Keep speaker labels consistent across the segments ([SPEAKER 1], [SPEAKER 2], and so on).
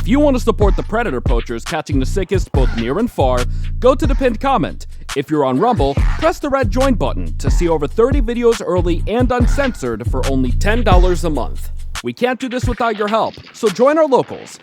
[SPEAKER 1] If you want to support the predator poachers catching the sickest both near and far, go to the pinned comment. If you're on Rumble, press the red join button to see over 30 videos early and uncensored for only $10 a month. We can't do this without your help, so join our locals.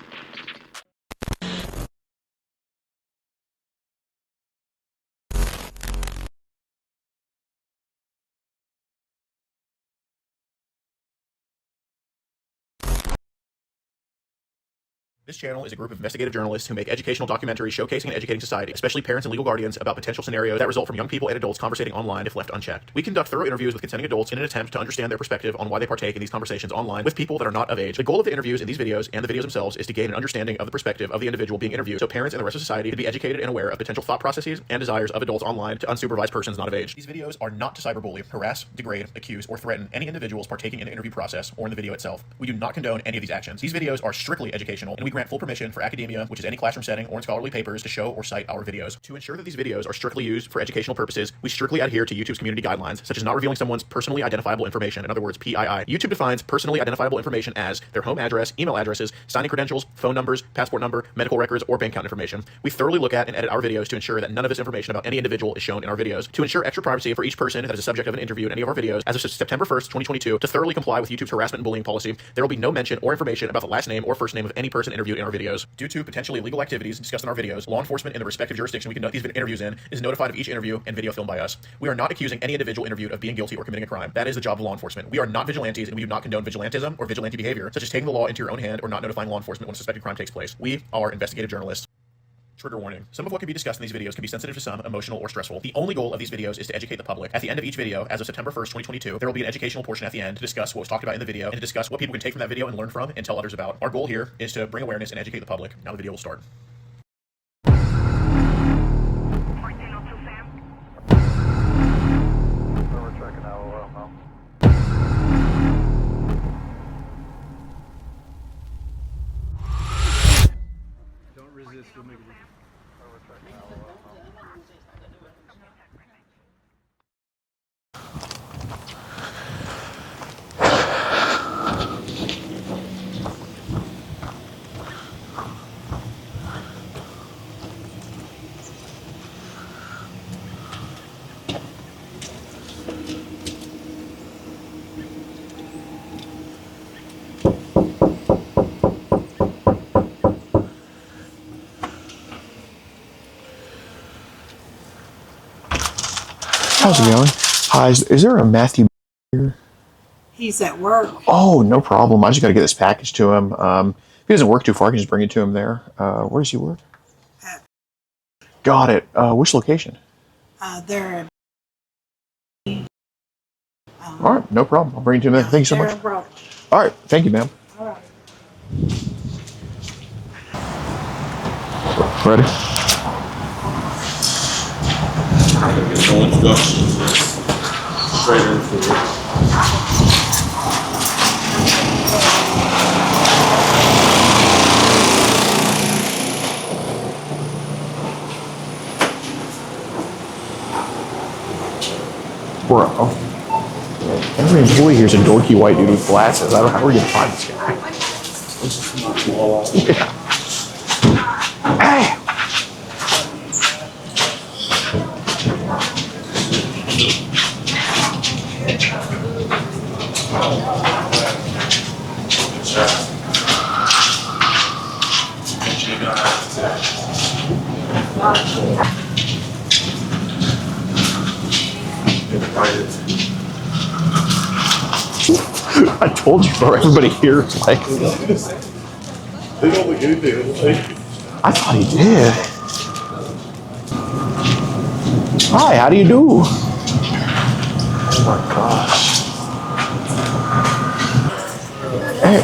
[SPEAKER 2] This channel is a group of investigative journalists who make educational documentaries showcasing and educating society, especially parents and legal guardians, about potential scenarios that result from young people and adults conversating online if left unchecked. We conduct thorough interviews with consenting adults in an attempt to understand their perspective on why they partake in these conversations online with people that are not of age. The goal of the interviews in these videos and the videos themselves is to gain an understanding of the perspective of the individual being interviewed, so parents and the rest of society can be educated and aware of potential thought processes and desires of adults online to unsupervised persons not of age. These videos are not to cyberbully, harass, degrade, accuse, or threaten any individuals partaking in the interview process or in the video itself. We do not condone any of these actions. These videos are strictly educational, and we grant full permission for academia, which is any classroom setting or in scholarly papers, to show or cite our videos. To ensure that these videos are strictly used for educational purposes, we strictly adhere to YouTube's community guidelines, such as not revealing someone's personally identifiable information, in other words, PII. YouTube defines personally identifiable information as their home address, email addresses, signing credentials, phone numbers, passport number, medical records, or bank account information. We thoroughly look at and edit our videos to ensure that none of this information about any individual is shown in our videos. To ensure extra privacy for each person that is a subject of an interview in any of our videos, as of September 1st, 2022, to thoroughly comply with YouTube's harassment and bullying policy, there will be no mention or information about the last name or first name of any person interviewed in our videos. Due to potentially illegal activities discussed in our videos, law enforcement in the respective jurisdiction we conduct these interviews in is notified of each interview and video filmed by us. We are not accusing any individual interviewed of being guilty or committing a crime. That is the job of law enforcement. We are not vigilantes, and we do not condone vigilantism or vigilante behavior, such as taking the law into your own hand or not notifying law enforcement when a suspected crime takes place. We are investigative journalists. Trigger warning. Some of what can be discussed in these videos can be sensitive to some, emotional, or stressful. The only goal of these videos is to educate the public. At the end of each video, as of September 1st, 2022, there will be an educational portion at the end to discuss what was talked about in the video and to discuss what people can take from that video and learn from and tell others about. Our goal here is to bring awareness and educate the public. Now the video will start.
[SPEAKER 3] How's it going? Hi, is there a Matthew here?
[SPEAKER 4] He's at work.
[SPEAKER 3] Oh, no problem. I just got to get this package to him. If he doesn't work too far, I can just bring it to him there. Where does he work? Got it. Which location?
[SPEAKER 4] They're
[SPEAKER 3] All right, no problem. I'll bring it to him there. Thank you so much. All right, thank you, ma'am.
[SPEAKER 4] All right.
[SPEAKER 3] Ready?
[SPEAKER 5] No introduction. Straight into it.
[SPEAKER 3] Bro. Every employee here's a dorky white dude with glasses. I don't know how we're going to find this guy. Yeah. Hey! I told you, bro. Everybody here is like.
[SPEAKER 5] They don't look anything.
[SPEAKER 3] I thought he did. Hi, how do you do? Oh my gosh.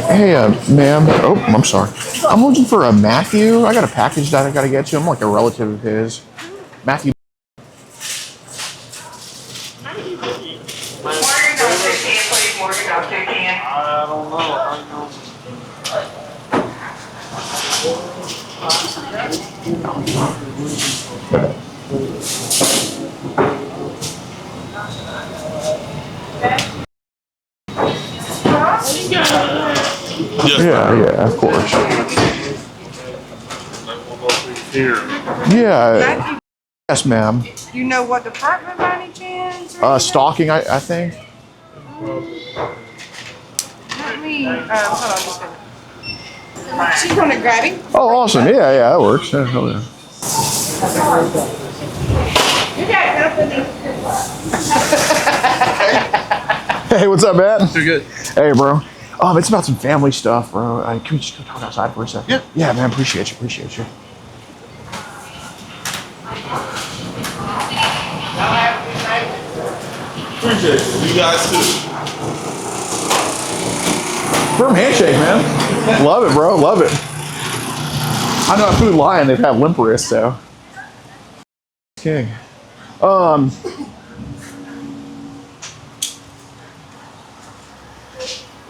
[SPEAKER 3] Hey, ma'am. Oh, I'm sorry. I'm looking for a Matthew. I got a package that I got to get to him, like a relative of his. Matthew.
[SPEAKER 5] I don't know.
[SPEAKER 3] Yeah, of course.
[SPEAKER 5] Here.
[SPEAKER 3] Yeah.
[SPEAKER 6] Matthew,
[SPEAKER 3] Yes, ma'am.
[SPEAKER 6] you know what department by any chance? or anything?
[SPEAKER 3] Stalking, I think.
[SPEAKER 6] Let me, hold on just a minute. She's gonna grab him.
[SPEAKER 3] Oh, awesome. Yeah, yeah, that works. Yeah, hell yeah.
[SPEAKER 6] You got company.
[SPEAKER 3] Hey, what's up, man?
[SPEAKER 7] You're good.
[SPEAKER 3] Hey, bro. It's about some family stuff, bro. Can we just go talk outside for a second?
[SPEAKER 7] Yeah.
[SPEAKER 3] Yeah, man. Appreciate you. Appreciate you.
[SPEAKER 5] Appreciate it. You guys too.
[SPEAKER 3] Firm handshake, man. Love it, bro. Love it. I know at Food Lion they've had limp wrists, so. Okay.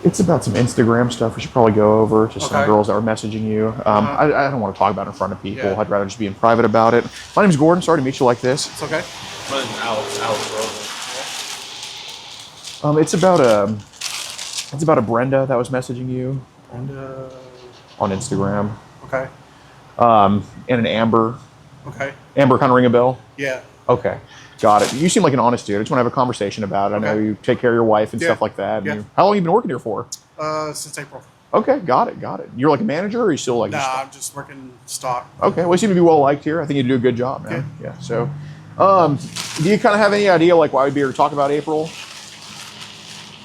[SPEAKER 3] It's about some Instagram stuff we should probably go over. Just some
[SPEAKER 7] Okay.
[SPEAKER 3] girls that were messaging you. I don't want to talk about it in front of people.
[SPEAKER 7] Yeah.
[SPEAKER 3] I'd rather just be in private about it. My name's Gordon. Sorry to meet you like this.
[SPEAKER 7] It's okay.
[SPEAKER 5] My name's Alex Rosen.
[SPEAKER 3] It's about a Brenda that was messaging you
[SPEAKER 7] And
[SPEAKER 3] on Instagram.
[SPEAKER 7] okay.
[SPEAKER 3] And an Amber.
[SPEAKER 7] Okay.
[SPEAKER 3] Amber kind of ring a bell?
[SPEAKER 7] Yeah.
[SPEAKER 3] Okay. Got it. You seem like an honest dude. I just want to have a conversation about it. I know
[SPEAKER 7] Okay.
[SPEAKER 3] you take care of your wife and
[SPEAKER 7] Yeah.
[SPEAKER 3] stuff like that.
[SPEAKER 7] Yeah.
[SPEAKER 3] How long have you been working here for?
[SPEAKER 7] Since April.
[SPEAKER 3] Okay, got it. You're like a manager, or are you still like?
[SPEAKER 7] Nah, I'm just working stock.
[SPEAKER 3] Okay, well, you seem to be well liked here. I think you do a good job, man. Yeah. So, do you kind of have any idea like why we'd be here to talk about April?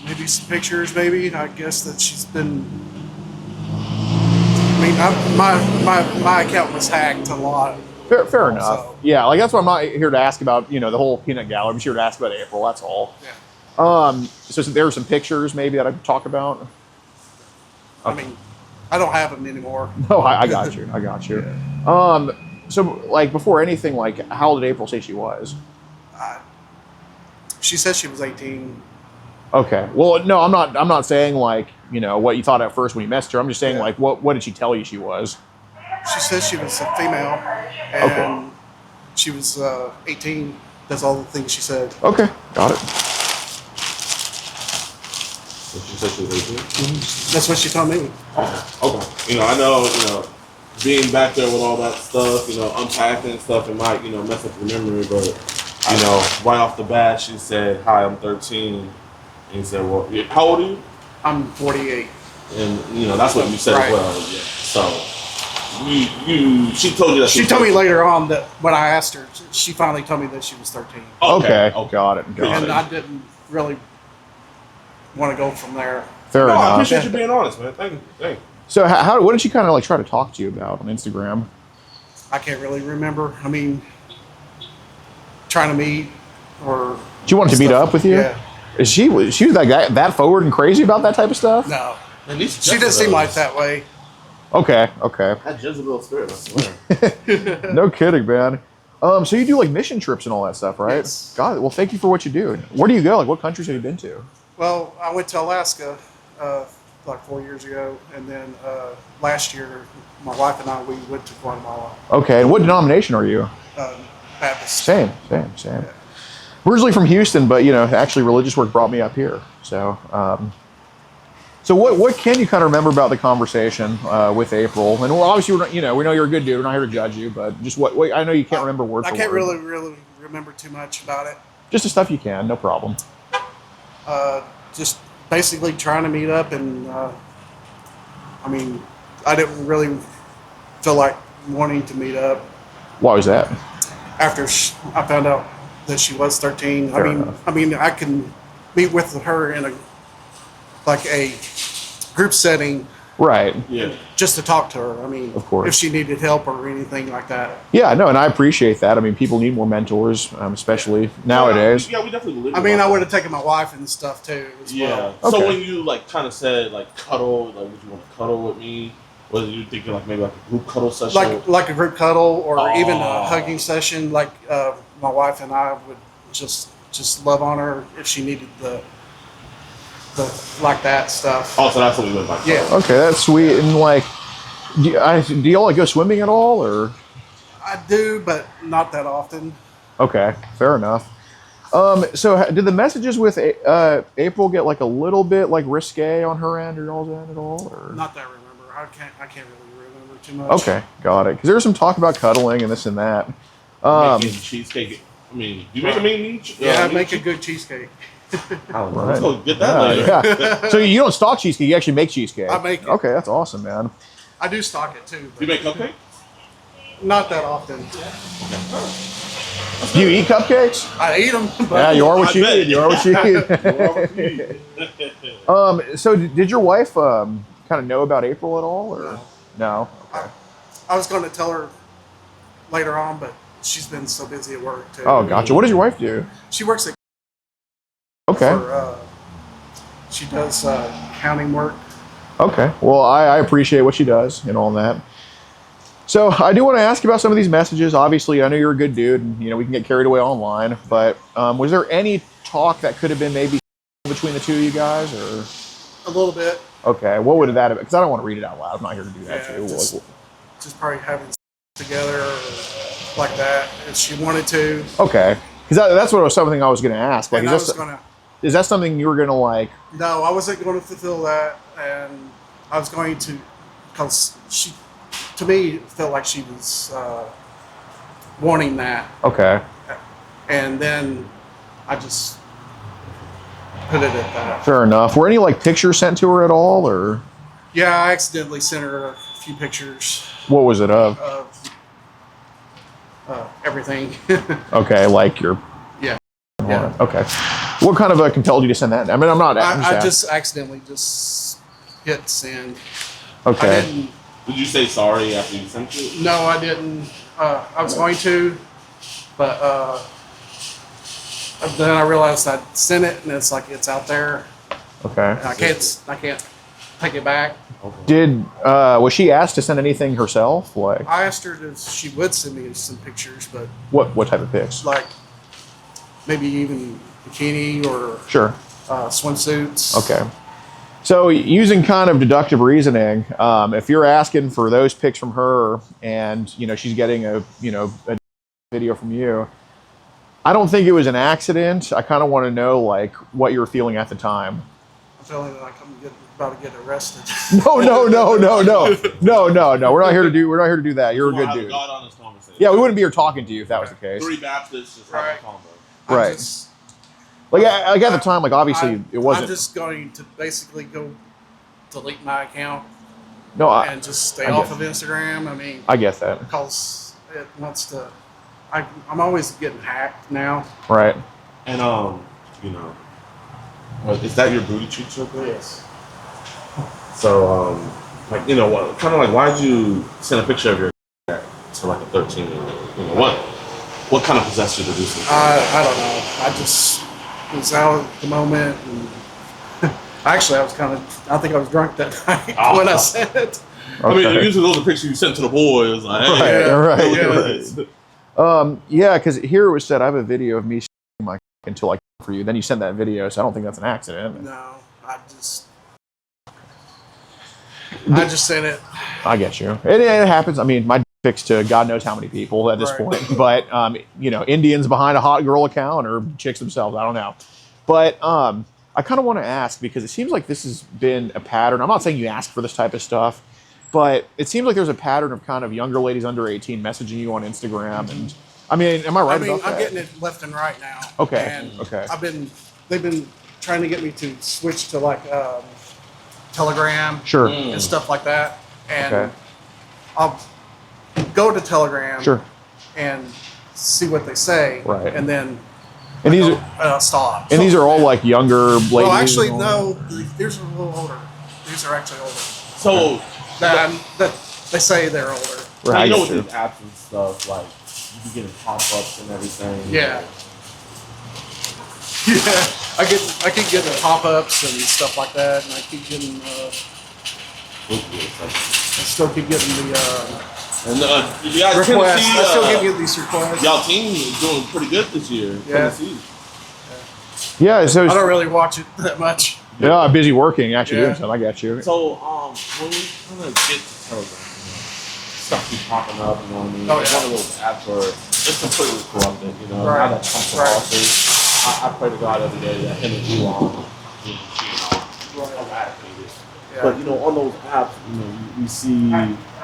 [SPEAKER 7] Maybe some pictures. Maybe I guess that she's been. I mean, my account was hacked a lot.
[SPEAKER 3] Fair enough.
[SPEAKER 7] So-
[SPEAKER 3] Yeah, like that's why I'm not here to ask about the whole peanut gallery. I'm just here to ask about April. That's all.
[SPEAKER 7] Yeah.
[SPEAKER 3] So there are some pictures maybe that I could talk about.
[SPEAKER 7] I mean, I don't have them anymore.
[SPEAKER 3] No, I got you. I got you. So like before anything, like how old did April say she was?
[SPEAKER 7] She said she was 18.
[SPEAKER 3] Okay. Well, no, I'm not saying like what you thought at first when you messaged her. I'm just saying
[SPEAKER 7] Yeah.
[SPEAKER 3] like what did she tell you she was?
[SPEAKER 7] She said she was a female, and she was 18. That's all the things she said.
[SPEAKER 3] Okay, got it.
[SPEAKER 5] She said she was 18.
[SPEAKER 7] That's what she told me.
[SPEAKER 5] Okay. I know, being back there with all that stuff, unpacking stuff, it might, mess up your memory, but, right off the bat, she said, "Hi, I'm 13." And he said, "Well, how old are you?"
[SPEAKER 7] I'm 48.
[SPEAKER 5] And, that's what you said
[SPEAKER 7] Right.
[SPEAKER 5] as well. Yeah. So, she told you that
[SPEAKER 7] She told me later on that when I asked her, she finally told me that she was 13.
[SPEAKER 3] Okay, got it.
[SPEAKER 7] And I didn't really want to go from there.
[SPEAKER 3] Fair
[SPEAKER 5] No, I
[SPEAKER 3] enough.
[SPEAKER 5] appreciate you being honest, man. Thank you.
[SPEAKER 3] So what did she kind of like try to talk to you about on Instagram?
[SPEAKER 7] I can't really remember. I mean, trying to meet or.
[SPEAKER 3] She wanted to meet
[SPEAKER 7] stuff.
[SPEAKER 3] up with you?
[SPEAKER 7] Yeah.
[SPEAKER 3] She was that guy that forward and crazy about that type of stuff?
[SPEAKER 7] No.
[SPEAKER 5] And these
[SPEAKER 7] She didn't seem like that way.
[SPEAKER 3] Okay.
[SPEAKER 5] That Jezebel spirit, I swear.
[SPEAKER 3] No kidding, man. So you do like mission trips and all that stuff, right?
[SPEAKER 7] Yes.
[SPEAKER 3] Got it. Well, thank you for what you do. Where do you go? Like, what countries have you been to?
[SPEAKER 7] Well, I went to Alaska like 4 years ago, and then last year, my wife and I, we went to Guatemala.
[SPEAKER 3] Okay. And what denomination are you?
[SPEAKER 7] Baptist.
[SPEAKER 3] Same. Originally from Houston, but actually religious work brought me up here. So, so what can you kind of remember about the conversation with April? And obviously, we know you're a good dude. We're not here to judge you, but just what I know you can't remember word
[SPEAKER 7] I
[SPEAKER 3] for
[SPEAKER 7] can't
[SPEAKER 3] word.
[SPEAKER 7] really remember too much about it.
[SPEAKER 3] Just the stuff you can, no problem.
[SPEAKER 7] Just basically trying to meet up, and I mean, I didn't really feel like wanting to meet up
[SPEAKER 3] Why was that?
[SPEAKER 7] after I found out that she was 13.
[SPEAKER 3] Fair enough.
[SPEAKER 7] I mean, I can meet with her in a group setting
[SPEAKER 3] Right.
[SPEAKER 5] Yeah.
[SPEAKER 7] just to talk to her. I mean,
[SPEAKER 3] Of course.
[SPEAKER 7] if she needed help or anything like that.
[SPEAKER 3] Yeah, no, and I appreciate that. I mean, people need more mentors, especially nowadays.
[SPEAKER 5] Yeah, we definitely believe
[SPEAKER 7] I mean, I
[SPEAKER 5] about
[SPEAKER 7] would have taken my wife and stuff too as
[SPEAKER 5] Yeah.
[SPEAKER 7] well.
[SPEAKER 3] Okay.
[SPEAKER 5] So when you kind of said cuddle, would you want to cuddle with me? Was you thinking maybe a group cuddle session?
[SPEAKER 7] Like a group cuddle or even
[SPEAKER 5] Oh.
[SPEAKER 7] a hugging session. Like my wife and I would just love on her if she needed the like that stuff.
[SPEAKER 5] Oh, so that's what we went by.
[SPEAKER 7] Yeah.
[SPEAKER 3] Okay, that's sweet. And do y'all like go swimming at all, or?
[SPEAKER 7] I do, but not that often.
[SPEAKER 3] Okay, fair enough. So did the messages with April get like a little bit like risque on her end or y'all's end at all, or?
[SPEAKER 7] Not that I remember. I can't really remember too much.
[SPEAKER 3] Okay, got it. Because there was some talk about cuddling and this and that.
[SPEAKER 5] Making cheesecake. I mean, you make a mean
[SPEAKER 7] Yeah, I make a good cheesecake.
[SPEAKER 5] Let's go get that later.
[SPEAKER 3] Yeah. So you don't stock cheesecake, you actually make cheesecake.
[SPEAKER 7] I make it.
[SPEAKER 3] Okay, that's awesome, man.
[SPEAKER 7] I do stock it too.
[SPEAKER 5] You make cupcakes?
[SPEAKER 7] Not that often.
[SPEAKER 3] Do you eat cupcakes?
[SPEAKER 7] I eat them.
[SPEAKER 3] Yeah, you are what you
[SPEAKER 5] bet.
[SPEAKER 3] eat. You are what you eat. So did your wife kind of know about April at all, or no? Okay.
[SPEAKER 7] I was going to tell her later on, but she's been so busy at work too.
[SPEAKER 3] Oh, gotcha. What does your wife do?
[SPEAKER 7] She works at.
[SPEAKER 3] Okay.
[SPEAKER 7] She does accounting work.
[SPEAKER 3] Okay. Well, I appreciate what she does and all that. So I do want to ask you about some of these messages. Obviously, I know you're a good dude, and we can get carried away online. But was there any talk that could have been maybe between the two of you guys, or?
[SPEAKER 7] A little bit.
[SPEAKER 3] Okay. What would that have? Because I don't want to read it out loud. I'm not here to do that too.
[SPEAKER 7] Just probably having together or like that if she wanted to.
[SPEAKER 3] Okay. Because that's what was something I was going to ask. Like,
[SPEAKER 7] And
[SPEAKER 3] is that something you were going to like?
[SPEAKER 7] No, I wasn't going to fulfill that, and I was going to, because she, to me, felt like she was wanting that,
[SPEAKER 3] Okay.
[SPEAKER 7] and then I just put it at that.
[SPEAKER 3] Fair enough. Were any like pictures sent to her at all, or
[SPEAKER 7] Yeah, I accidentally sent her a few pictures
[SPEAKER 3] what was it of?
[SPEAKER 7] of everything.
[SPEAKER 3] Okay, like your.
[SPEAKER 7] Yeah. Yeah.
[SPEAKER 3] Okay. What kind of compelled you to send that? I mean, I'm not.
[SPEAKER 7] I just accidentally just hit send.
[SPEAKER 3] Okay.
[SPEAKER 7] I didn't.
[SPEAKER 5] Did you say sorry after you sent it?
[SPEAKER 7] No, I didn't. I was going to, but then I realized I'd sent it, and it's like it's out there,
[SPEAKER 3] Okay.
[SPEAKER 7] and I can't take it back.
[SPEAKER 3] Did was she asked to send anything herself? Like
[SPEAKER 7] I asked her if she would send me some pictures, but
[SPEAKER 3] what type of pics?
[SPEAKER 7] like maybe even bikini or
[SPEAKER 3] Sure.
[SPEAKER 7] swimsuits.
[SPEAKER 3] Okay. So using kind of deductive reasoning, if you're asking for those pics from her, and she's getting a video from you, I don't think it was an accident. I kind of want to know like what you were feeling at the time.
[SPEAKER 7] I'm feeling like I'm about to get arrested.
[SPEAKER 3] No. We're not here to do that. You're a good dude.
[SPEAKER 5] God honest conversation.
[SPEAKER 3] Yeah, we wouldn't be here talking to you if that was the case.
[SPEAKER 5] Three Baptists just having a combo.
[SPEAKER 3] Right. Like at the time, like obviously it wasn't.
[SPEAKER 7] I'm just going to basically go delete my account
[SPEAKER 3] No,
[SPEAKER 7] and just stay
[SPEAKER 3] I
[SPEAKER 7] off
[SPEAKER 3] get
[SPEAKER 7] of Instagram. I mean,
[SPEAKER 3] I get that.
[SPEAKER 7] because it wants to. I'm always getting hacked now.
[SPEAKER 3] Right.
[SPEAKER 5] And is that your booty cheeks real quick?
[SPEAKER 7] Yes.
[SPEAKER 5] So what kind of like why'd you send a picture of your to like a 13-year-old? What kind of possessed you to do something?
[SPEAKER 7] I don't know. I just was out at the moment, and actually, I think I was drunk that night when I sent it.
[SPEAKER 5] I mean,
[SPEAKER 3] Okay.
[SPEAKER 5] usually those are pictures you sent to the boys. Like, hey,
[SPEAKER 3] Right. Yeah, because here it was said I have a video of me my until I for you. Then you sent that video, so I don't think that's an accident.
[SPEAKER 7] No, I just sent it.
[SPEAKER 3] I get you. It happens. I mean, my pics to God knows how many people at this point. But Indians behind a hot girl account or chicks themselves. I don't know. But I kind of want to ask because it seems like this has been a pattern. I'm not saying you ask for this type of stuff, but it seems like there's a pattern of kind of younger ladies under 18 messaging you on Instagram. And I mean, am I right about that?
[SPEAKER 7] I'm getting it left and right now.
[SPEAKER 3] Okay.
[SPEAKER 7] And
[SPEAKER 3] Okay.
[SPEAKER 7] they've been trying to get me to switch to like Telegram.
[SPEAKER 3] Sure.
[SPEAKER 7] And stuff like that. And
[SPEAKER 3] Okay.
[SPEAKER 7] I'll go to Telegram.
[SPEAKER 3] Sure.
[SPEAKER 7] And see what they say.
[SPEAKER 3] Right.
[SPEAKER 7] And then
[SPEAKER 3] And these
[SPEAKER 7] stop.
[SPEAKER 3] and these are all like younger ladies.
[SPEAKER 7] Well, actually,
[SPEAKER 3] and all
[SPEAKER 7] no. These are a little older. These are actually older.
[SPEAKER 5] So
[SPEAKER 7] That they say they're older.
[SPEAKER 3] that? Right.
[SPEAKER 5] with
[SPEAKER 3] Sure.
[SPEAKER 5] these apps and stuff, like you be getting pop-ups and everything.
[SPEAKER 7] Yeah. Yeah. I keep getting pop-ups and stuff like that, and I keep getting. I still keep getting the
[SPEAKER 5] And you guys
[SPEAKER 7] requests.
[SPEAKER 5] Tennessee,
[SPEAKER 7] I still keep getting these requests.
[SPEAKER 5] y'all team is doing pretty good this year.
[SPEAKER 7] Yeah.
[SPEAKER 5] Tennessee.
[SPEAKER 3] Yeah. So
[SPEAKER 7] I don't really watch it that much.
[SPEAKER 3] yeah, busy working actually
[SPEAKER 7] Yeah.
[SPEAKER 3] doing something. I got you.
[SPEAKER 5] So when we kind of get to Telegram, stuff keeps popping up. You know what I mean?
[SPEAKER 7] Oh,
[SPEAKER 5] It's
[SPEAKER 7] yeah.
[SPEAKER 5] one of those apps where it's completely corrupted.
[SPEAKER 7] Right.
[SPEAKER 5] Now that Trump's in
[SPEAKER 7] Right.
[SPEAKER 5] office, I pray to God every day that him and Elon eradicated.
[SPEAKER 7] Yeah.
[SPEAKER 5] But on those apps, we see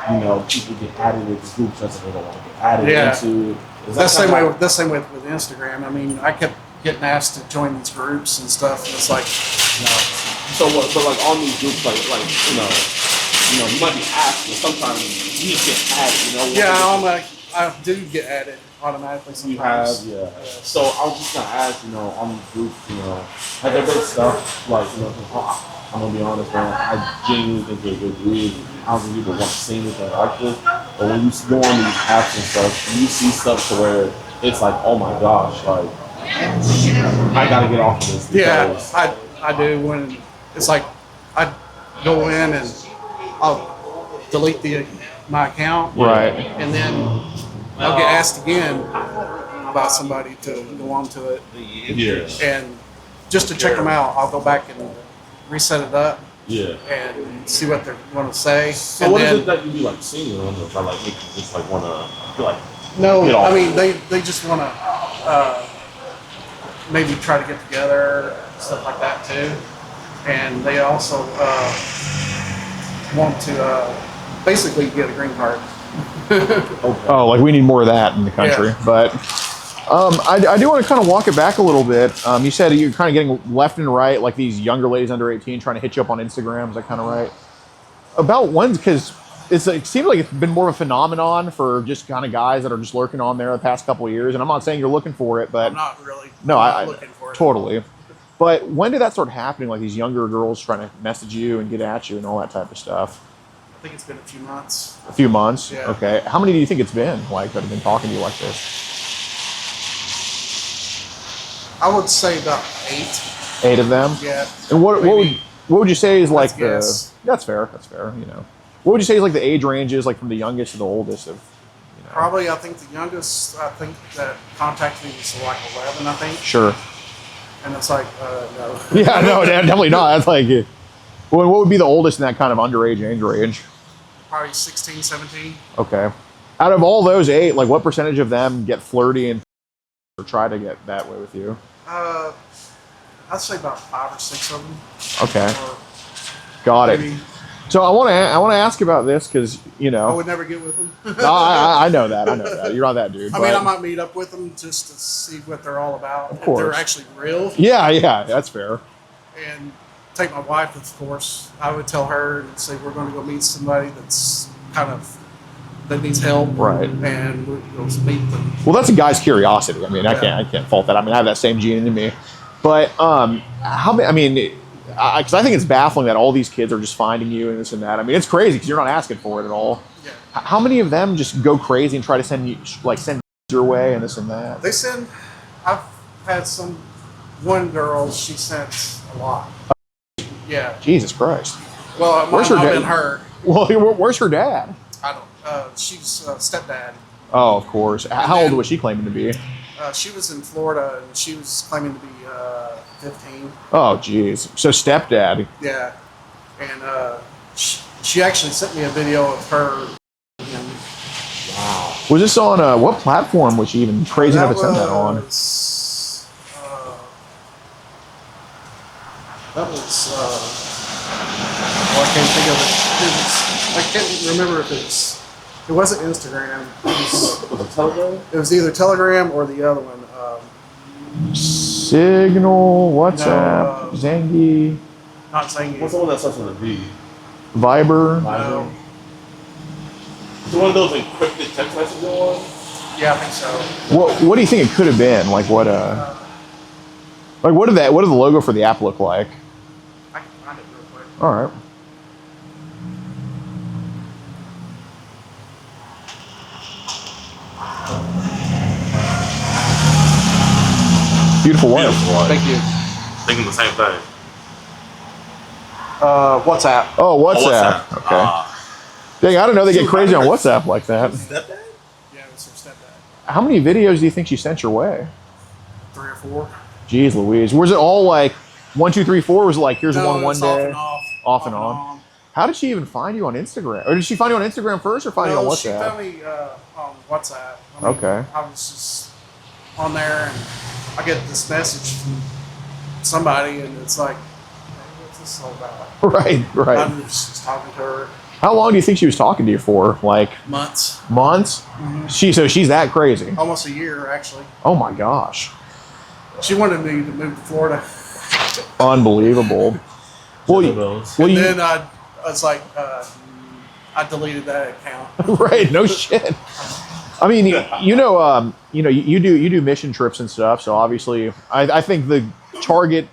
[SPEAKER 5] you know, people get added into groups that they don't want to get added
[SPEAKER 7] Yeah.
[SPEAKER 5] into.
[SPEAKER 7] That's the same way with Instagram. I mean, I kept getting asked to join these groups and stuff, and it's like,
[SPEAKER 5] So what? But like on these groups, like you might be asked, but sometimes you just get added. You know?
[SPEAKER 7] I do get added automatically
[SPEAKER 5] You have,
[SPEAKER 7] sometimes.
[SPEAKER 5] yeah. So I was just gonna ask, on these groups, have there been stuff like, I'm gonna be honest, man, I genuinely think they're good reads. I don't think people want to see anything like this. But when you go on these apps and stuff, you see stuff to where it's like, oh my gosh, like I gotta get off of this.
[SPEAKER 7] Yeah, I do. When it's like I go in and I'll delete my account,
[SPEAKER 3] Right.
[SPEAKER 7] and then I'll get asked again about somebody to go onto it,
[SPEAKER 5] Yeah.
[SPEAKER 7] and just to check them out, I'll go back and reset it up.
[SPEAKER 5] Yeah.
[SPEAKER 7] And see what they're going to say.
[SPEAKER 5] So
[SPEAKER 7] and
[SPEAKER 5] what is
[SPEAKER 7] then,
[SPEAKER 5] it that you be like seeing on this? I like make you just like wanna feel like
[SPEAKER 7] No,
[SPEAKER 5] get off.
[SPEAKER 7] I mean they just want to maybe try to get together, stuff like that too, and they also want to basically get a green card.
[SPEAKER 3] Oh, like we need more of that in the country.
[SPEAKER 7] Yeah.
[SPEAKER 3] But I do want to kind of walk it back a little bit. You said you're kind of getting left and right, like these younger ladies under 18 trying to hit you up on Instagram. Is that kind of right? About when? Because it seems like it's been more of a phenomenon for just kind of guys that are just lurking on there the past couple of years. And I'm not saying you're looking for it, but
[SPEAKER 7] I'm not really.
[SPEAKER 3] no,
[SPEAKER 7] I'm not
[SPEAKER 3] I
[SPEAKER 7] looking for it.
[SPEAKER 3] totally. But when did that start happening? Like these younger girls trying to message you and get at you and all that type of stuff?
[SPEAKER 7] I think it's been a few months.
[SPEAKER 3] A few months?
[SPEAKER 7] Yeah.
[SPEAKER 3] Okay. How many do you think it's been, like, that have been talking to you like this?
[SPEAKER 7] I would say about 8.
[SPEAKER 3] 8 of them?
[SPEAKER 7] Yeah.
[SPEAKER 3] And what would you say is like the...
[SPEAKER 7] guess.
[SPEAKER 3] That's fair, What would you say is like the age ranges, like from the youngest to the oldest of,
[SPEAKER 7] Probably, I think the youngest, that contacted me was like 11, I think.
[SPEAKER 3] Sure.
[SPEAKER 7] And it's like, no.
[SPEAKER 3] Yeah, no, definitely not. That's like... Well, what would be the oldest in that kind of underage age range?
[SPEAKER 7] Probably 16, 17.
[SPEAKER 3] Okay. Out of all those 8, like what percentage of them get flirty and or try to get that way with you?
[SPEAKER 7] I'd say about 5 or 6 of them.
[SPEAKER 3] Okay.
[SPEAKER 7] Or
[SPEAKER 3] Got it.
[SPEAKER 7] maybe
[SPEAKER 3] So I want to ask about this because
[SPEAKER 7] I would never get with them.
[SPEAKER 3] I know that. You're not that dude.
[SPEAKER 7] I mean,
[SPEAKER 3] but-
[SPEAKER 7] I might meet up with them just to see what they're all about. If
[SPEAKER 3] course.
[SPEAKER 7] they're actually real.
[SPEAKER 3] Yeah, that's fair.
[SPEAKER 7] And take my wife, of course. I would tell her and say we're going to go meet somebody that's that needs help.
[SPEAKER 3] Right.
[SPEAKER 7] And we'll meet them.
[SPEAKER 3] Well, that's a guy's curiosity. I mean,
[SPEAKER 7] Yeah.
[SPEAKER 3] I can't fault that. I mean, I have that same gene in me. But how many? I mean, because I think it's baffling that all these kids are just finding you and this and that. I mean, it's crazy because you're not asking for it at all.
[SPEAKER 7] Yeah.
[SPEAKER 3] How many of them just go crazy and try to send your way and this and that?
[SPEAKER 7] They send. I've had one girl. She sent a lot. Yeah.
[SPEAKER 3] Jesus Christ.
[SPEAKER 7] Well,
[SPEAKER 3] Where's
[SPEAKER 7] might
[SPEAKER 3] her
[SPEAKER 7] not
[SPEAKER 3] dad?
[SPEAKER 7] been her.
[SPEAKER 3] Well, where's her dad?
[SPEAKER 7] I don't. She's stepdad.
[SPEAKER 3] Oh, of course. How old was she claiming to be?
[SPEAKER 7] She was in Florida and she was claiming to be 15.
[SPEAKER 3] Oh, geez. So stepdad.
[SPEAKER 7] Yeah, and she actually sent me a video of her.
[SPEAKER 3] Wow. Was this on what platform was she even crazy enough to send that on?
[SPEAKER 7] That was. Well, I can't think of it. I can't remember if it's. It wasn't Instagram. It was either Telegram or the other one.
[SPEAKER 3] Signal, WhatsApp,
[SPEAKER 7] No,
[SPEAKER 3] Zangi,
[SPEAKER 7] Not saying
[SPEAKER 5] What's the one that starts with a V?
[SPEAKER 3] Viber.
[SPEAKER 7] No.
[SPEAKER 5] Is it one of those encrypted text messaging ones?
[SPEAKER 7] Yeah, I think so.
[SPEAKER 3] What do you think it could have been? Like what what did the logo for the app look like?
[SPEAKER 7] I can find it real quick.
[SPEAKER 3] All right. Beautiful wife.
[SPEAKER 7] Thank you.
[SPEAKER 5] Thinking the same thing.
[SPEAKER 7] WhatsApp.
[SPEAKER 3] Oh, WhatsApp. Okay. Dang, I don't know they get crazy on WhatsApp like that.
[SPEAKER 5] Stepdad?
[SPEAKER 7] Yeah, it was her stepdad.
[SPEAKER 3] How many videos do you think she sent your way?
[SPEAKER 7] 3 or 4.
[SPEAKER 3] Jeez Louise. Was it all like 1, 2, 3, 4? Was it like here's one
[SPEAKER 7] it's
[SPEAKER 3] day?
[SPEAKER 7] Off and off.
[SPEAKER 3] Off and on. How did she even find you on Instagram? Or did she find you on Instagram first or find you on WhatsApp?
[SPEAKER 7] She found me on WhatsApp. I mean,
[SPEAKER 3] Okay.
[SPEAKER 7] I was just on there and I get this message from somebody and it's like, hey, what's this all about?
[SPEAKER 3] Right.
[SPEAKER 7] I'm just talking to her
[SPEAKER 3] How long do you think she was talking to you for? Like
[SPEAKER 7] Months.
[SPEAKER 3] months? So she's that crazy.
[SPEAKER 7] Almost a year, actually.
[SPEAKER 3] Oh my gosh.
[SPEAKER 7] She wanted me to move to Florida.
[SPEAKER 3] Unbelievable. Well,
[SPEAKER 7] And then I was like, I deleted that account.
[SPEAKER 3] right, no shit. I mean, you do mission trips and stuff, so obviously I think the target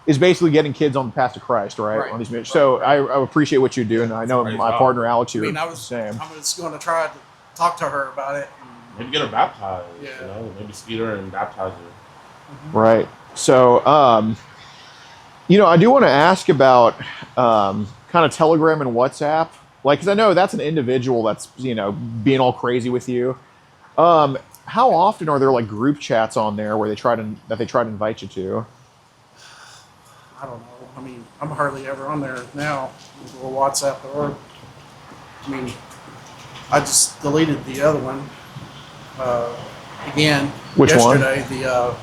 [SPEAKER 3] is basically getting kids on the path to Christ, right? On these missions. So I appreciate what you're doing. I know my partner Alex here.
[SPEAKER 7] I was
[SPEAKER 3] the same.
[SPEAKER 7] I was going to try to talk to her about it.
[SPEAKER 5] Maybe get her baptized.
[SPEAKER 7] Yeah.
[SPEAKER 5] You know, maybe speed her and baptize her.
[SPEAKER 3] Right. So, I do want to ask about kind of Telegram and WhatsApp, like, because I know that's an individual that's being all crazy with you. How often are there like group chats on there where they try to invite you to?
[SPEAKER 7] I don't know. I mean, I'm hardly ever on there now, or WhatsApp, or I mean, I just deleted the other one again.
[SPEAKER 3] Which one?
[SPEAKER 7] Yesterday,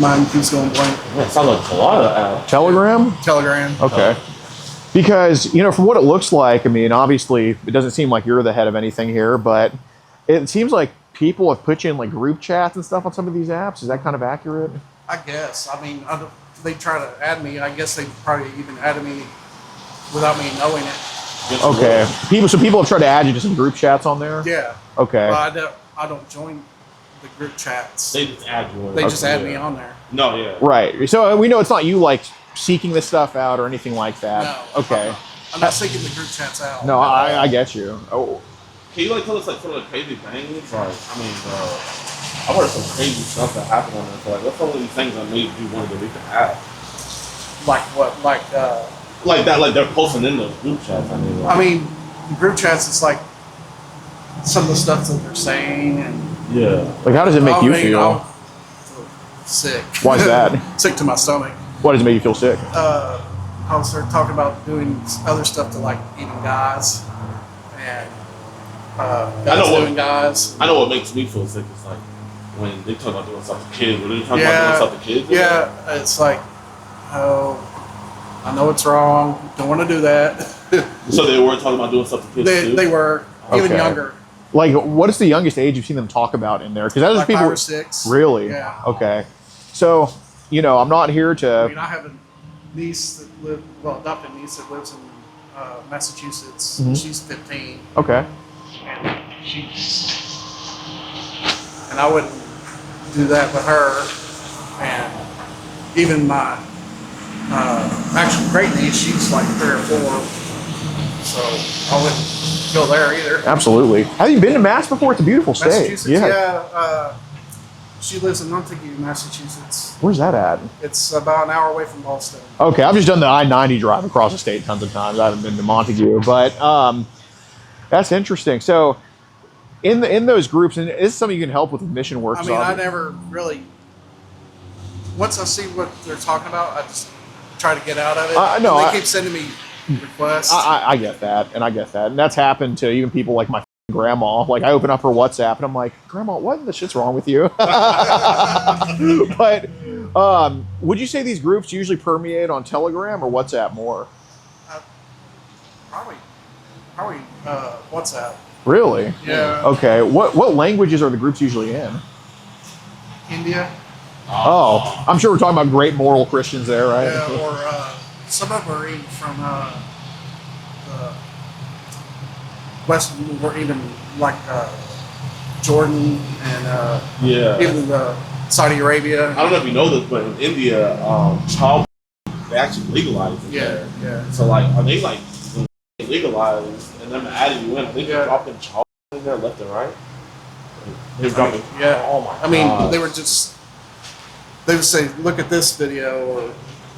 [SPEAKER 7] mine keeps going blank.
[SPEAKER 5] Yeah, it sounds like a lot of apps.
[SPEAKER 3] Telegram?
[SPEAKER 7] Telegram.
[SPEAKER 3] Okay. Because, from what it looks like, I mean, obviously, it doesn't seem like you're the head of anything here, but it seems like people have put you in like group chats and stuff on some of these apps. Is that kind of accurate?
[SPEAKER 7] I guess. I mean, they try to add me. I guess they probably even added me without me knowing it.
[SPEAKER 3] Okay. People have tried to add you to some group chats on there?
[SPEAKER 7] Yeah.
[SPEAKER 3] Okay.
[SPEAKER 7] But I don't join the group chats.
[SPEAKER 5] They just add you.
[SPEAKER 7] They just add me on there.
[SPEAKER 5] No, yeah.
[SPEAKER 3] Right. So we know it's not you like seeking this stuff out or anything like that.
[SPEAKER 7] No.
[SPEAKER 3] Okay.
[SPEAKER 7] I'm not seeking the group chats out.
[SPEAKER 3] No, I get you. Oh.
[SPEAKER 5] Can you tell us some of the crazy things? Like, I mean, I've heard some crazy stuff that happened on there. So, like, what's some of these things that made you want to delete the app?
[SPEAKER 7] Like what? Like
[SPEAKER 5] that, like they're posting in those group chats.
[SPEAKER 7] I mean, the group chats. It's like some of the stuff that they're saying, and
[SPEAKER 5] yeah.
[SPEAKER 3] Like, how does it make you feel?
[SPEAKER 7] I'll feel sick.
[SPEAKER 3] Why is that?
[SPEAKER 7] Sick to my stomach.
[SPEAKER 3] Why does it make you feel sick?
[SPEAKER 7] I'll start talking about doing other stuff to like eating guys, and guys doing guys.
[SPEAKER 5] I know what makes me feel sick is like when they talk about doing stuff to kids. When they talk about doing stuff to kids.
[SPEAKER 7] Yeah, it's like, oh, I know it's wrong. Don't want to do that.
[SPEAKER 5] So they were talking about doing stuff to kids too?
[SPEAKER 7] They were even younger.
[SPEAKER 3] Like, what is the youngest age you've seen them talk about in there? Because that is
[SPEAKER 7] Like
[SPEAKER 3] people.
[SPEAKER 7] 5 or 6.
[SPEAKER 3] Really?
[SPEAKER 7] Yeah.
[SPEAKER 3] Okay. So, I'm not here to.
[SPEAKER 7] I mean, I have a niece that adopted niece that lives in Massachusetts.
[SPEAKER 3] Mhm.
[SPEAKER 7] She's 15.
[SPEAKER 3] Okay.
[SPEAKER 7] And I wouldn't do that with her. And even my actual great niece, she's like 3 or 4. So I wouldn't go there either.
[SPEAKER 3] Absolutely. Have you been to Mass before? It's a beautiful state.
[SPEAKER 7] Massachusetts, yeah. She lives in Montague, Massachusetts.
[SPEAKER 3] Where's that at?
[SPEAKER 7] It's about an hour away from Boston.
[SPEAKER 3] Okay, I've just done the I-90 drive across the state tons of times. I haven't been to Montague, but that's interesting. So, in those groups, and this is something you can help with mission work.
[SPEAKER 7] I mean, I never really. Once I see what they're talking about, I just try to get out of it.
[SPEAKER 3] No,
[SPEAKER 7] they keep sending me requests.
[SPEAKER 3] I get that, and that's happened to even people like my grandma. Like, I open up her WhatsApp and I'm like, Grandma, what the shit's wrong with you? But would you say these groups usually permeate on Telegram or WhatsApp more?
[SPEAKER 7] Probably WhatsApp.
[SPEAKER 3] Really?
[SPEAKER 7] Yeah.
[SPEAKER 3] Okay. What languages are the groups usually in?
[SPEAKER 7] India.
[SPEAKER 3] Oh, I'm sure we're talking about great moral Christians there, right?
[SPEAKER 7] Yeah, or some of them are even from the West, or even like Jordan and even Saudi Arabia.
[SPEAKER 5] I don't know if you know this, but in India, child they actually legalized it there.
[SPEAKER 7] Yeah.
[SPEAKER 5] So like, are they like legalized and them adding you in? I think they're dropping child in there left and right. They're dropping.
[SPEAKER 7] Yeah.
[SPEAKER 5] Oh my.
[SPEAKER 7] I mean,
[SPEAKER 5] God.
[SPEAKER 7] they would say, look at this video, or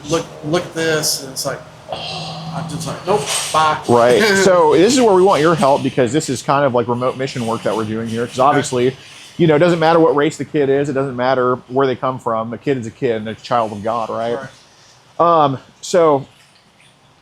[SPEAKER 7] look at this, and it's like, I'm just like, nope, bye.
[SPEAKER 3] Right. So this is where we want your help, because this is kind of like remote mission work that we're doing here. Because obviously, it doesn't matter what race the kid is. It doesn't matter where they come from. A kid is a kid and a child of God, right? So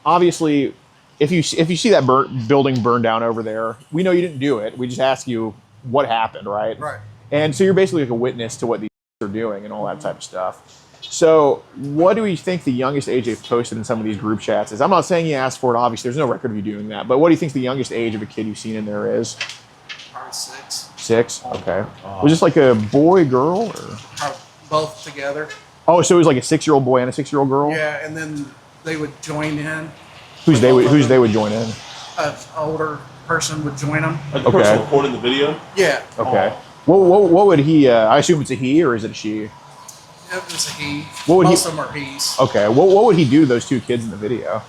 [SPEAKER 3] obviously, if you see that building burned down over there, we know you didn't do it. We just ask you what happened, right?
[SPEAKER 7] Right.
[SPEAKER 3] And so you're basically like a witness to what these are doing and all that type of stuff. So, what do you think the youngest age they've posted in some of these group chats is? I'm not saying you asked for it, obviously. There's no record of you doing that. But what do you think the youngest age of a kid you've seen in there is?
[SPEAKER 7] Probably 6.
[SPEAKER 3] 6? Okay. Was this like a boy, girl? Or?
[SPEAKER 7] Both together.
[SPEAKER 3] Oh, so it was like a 6-year-old boy and a 6-year-old girl?
[SPEAKER 7] Yeah, and then they would join in.
[SPEAKER 3] Who's they would join in?
[SPEAKER 7] An older person would join them.
[SPEAKER 5] Like the person recording the video?
[SPEAKER 7] Yeah.
[SPEAKER 3] Okay. What would he, I assume it's a he or is it a she?
[SPEAKER 7] It's a he.
[SPEAKER 3] Most
[SPEAKER 7] of them are he's.
[SPEAKER 3] Okay. What would he do to those 2 kids in the video?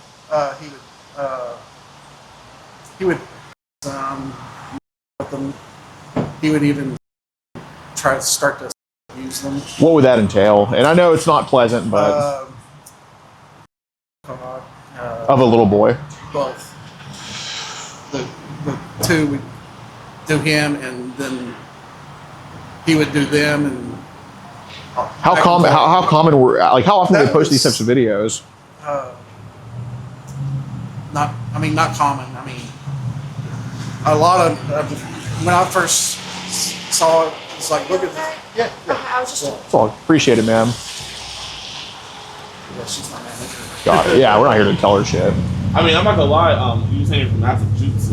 [SPEAKER 7] He would with them. He would even try to start to use them.
[SPEAKER 3] What would that entail? And I know it's not pleasant, but of a little boy.
[SPEAKER 7] Both. The 2 would do him, and then he would do them, and
[SPEAKER 3] how common were how often do they post these types of videos?
[SPEAKER 7] Not common. I mean, a lot of when I first saw it, it's like, look at that. Yeah.
[SPEAKER 6] I was just.
[SPEAKER 3] That's all. Appreciate it, ma'am.
[SPEAKER 7] Yeah, she's my manager.
[SPEAKER 3] Got it. Yeah, we're not here to tell her shit.
[SPEAKER 5] I mean, I'm not gonna lie. You saying you're from Massachusetts?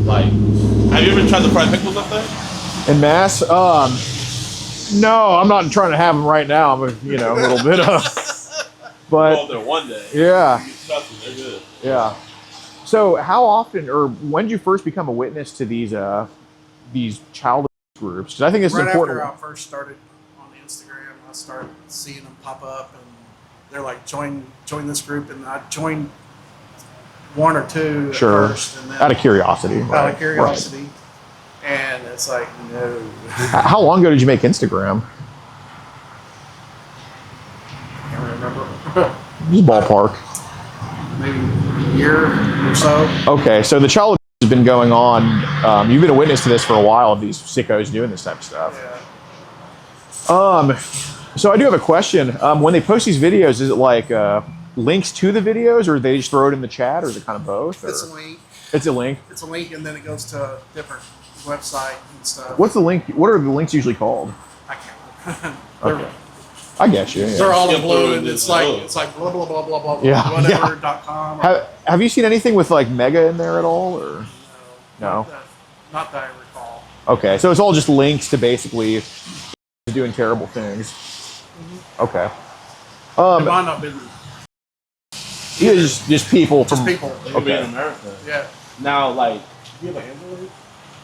[SPEAKER 5] Like, have you ever tried the fried pickles up there?
[SPEAKER 3] In Mass? No, I'm not trying to have them right now. I'm a little bit of. But
[SPEAKER 5] Go up there one day.
[SPEAKER 3] Yeah.
[SPEAKER 5] Trust me, they're good.
[SPEAKER 3] Yeah. So, how often, or when did you first become a witness to these child groups? Because I think it's important.
[SPEAKER 7] Right after I first started on Instagram, I started seeing them pop up, and they're like, join this group, and I joined 1 or 2 at first, and then
[SPEAKER 3] out of curiosity.
[SPEAKER 7] Out of curiosity, and it's like, no.
[SPEAKER 3] How long ago did you make Instagram?
[SPEAKER 7] I can't remember.
[SPEAKER 3] Just ballpark.
[SPEAKER 7] Maybe a year or so.
[SPEAKER 3] Okay, so the child has been going on. You've been a witness to this for a while, of these sickos doing this type of stuff.
[SPEAKER 7] Yeah.
[SPEAKER 3] So I do have a question. When they post these videos, is it like links to the videos, or they just throw it in the chat, or is it kind of both? Or?
[SPEAKER 7] It's a link.
[SPEAKER 3] It's a link.
[SPEAKER 7] It's a link, and then it goes to a different website and stuff.
[SPEAKER 3] What's the link? What are the links usually called?
[SPEAKER 7] I can't.
[SPEAKER 3] Okay. I get you. Yeah.
[SPEAKER 7] They're all in blue, and it's like blah blah blah blah blah
[SPEAKER 3] Yeah,
[SPEAKER 7] whatever.com.
[SPEAKER 3] Have you seen anything with like Mega in there at all, or no?
[SPEAKER 7] Not that I recall.
[SPEAKER 3] Okay, so it's all just links to basically doing terrible things. Okay.
[SPEAKER 7] It might not have been.
[SPEAKER 3] Yeah, just people from
[SPEAKER 7] people.
[SPEAKER 5] Okay. In America.
[SPEAKER 7] Yeah.
[SPEAKER 5] Now, like, do you have an Android?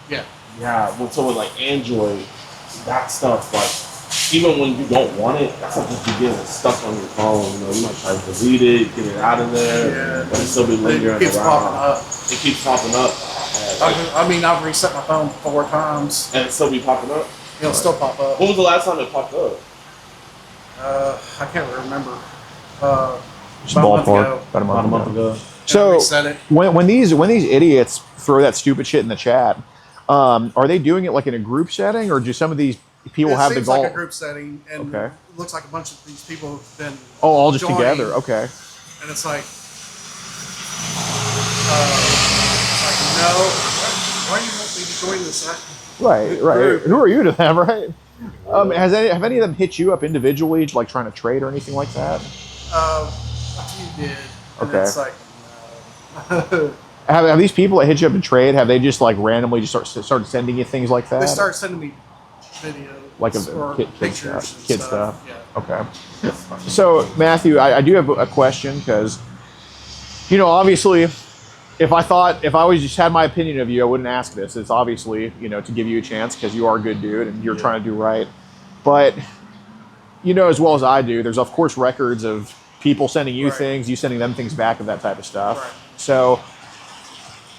[SPEAKER 7] Yeah.
[SPEAKER 5] Yeah. Well, so with like Android, that stuff, like, even when you don't want it, that stuff just be getting stuck on your phone. You might try to delete it, get it out of there, but it still be lingering around.
[SPEAKER 7] It keeps popping up.
[SPEAKER 5] It keeps popping up.
[SPEAKER 7] I've reset my phone 4 times.
[SPEAKER 5] And it still be popping up?
[SPEAKER 7] It'll still pop up.
[SPEAKER 5] When was the last time it popped up?
[SPEAKER 7] I can't remember.
[SPEAKER 3] just ballpark. About a month ago.
[SPEAKER 7] So
[SPEAKER 3] when these idiots throw that stupid shit in the chat, are they doing it like in a group setting, or do some of these people have the goal?
[SPEAKER 7] It seems like a group setting, and it looks like a bunch of these people have been
[SPEAKER 3] all just together. Okay.
[SPEAKER 7] And it's like, no, why do you want me to join this?
[SPEAKER 3] Right. Who are you to them, right? Have any of them hit you up individually, like trying to trade or anything like that?
[SPEAKER 7] A few did.
[SPEAKER 3] Okay.
[SPEAKER 7] It's like,
[SPEAKER 3] have these people that hit you up to trade? Have they just like randomly just started sending you things like that?
[SPEAKER 7] They start sending me videos,
[SPEAKER 3] like
[SPEAKER 7] pictures,
[SPEAKER 3] kid stuff.
[SPEAKER 7] Yeah.
[SPEAKER 3] Okay. So Matthew, I do have a question, because obviously, if I always just had my opinion of you, I wouldn't ask this. It's obviously, to give you a chance, because you are a good dude and you're trying to do right. But, as well as I do, there's of course records of people sending you things, you sending them things back, of that type of stuff.
[SPEAKER 7] Right.
[SPEAKER 3] So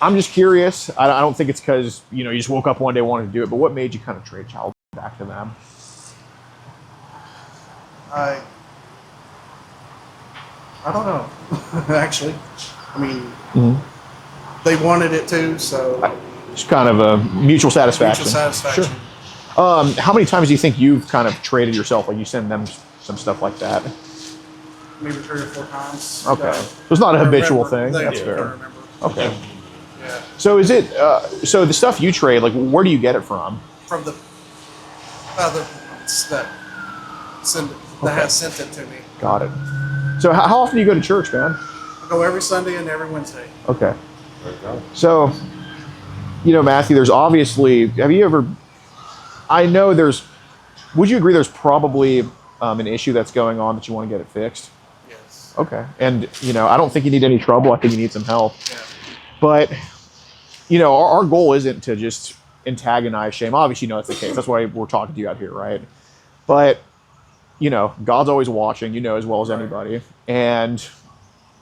[SPEAKER 3] I'm just curious. I don't think it's because, you just woke up one day wanting to do it, but what made you kind of trade child back to them?
[SPEAKER 7] I don't know, actually. I mean, they wanted it too, so
[SPEAKER 3] it's kind of a mutual satisfaction.
[SPEAKER 7] Sure.
[SPEAKER 3] How many times do you think you've kind of traded yourself, like you send them some stuff like that?
[SPEAKER 7] Maybe 3 or 4 times.
[SPEAKER 3] Okay, so it's not a habitual thing. That's fair. Okay.
[SPEAKER 7] Yeah.
[SPEAKER 3] So is it? So the stuff you trade, like, where do you get it from?
[SPEAKER 7] From the other ones that send it. that has sent it to me.
[SPEAKER 3] Got it. So how often do you go to church, man?
[SPEAKER 7] I go every Sunday and every Wednesday.
[SPEAKER 3] Okay. So, Matthew, there's obviously, I know would you agree there's probably an issue that's going on that you want to get it fixed?
[SPEAKER 7] Yes.
[SPEAKER 3] Okay. And, I don't think you need any trouble. I think you need some help.
[SPEAKER 7] Yeah.
[SPEAKER 3] But, our goal isn't to just antagonize shame. Obviously, that's the case. That's why we're talking to you out here, right? But, God's always watching, as well as anybody. And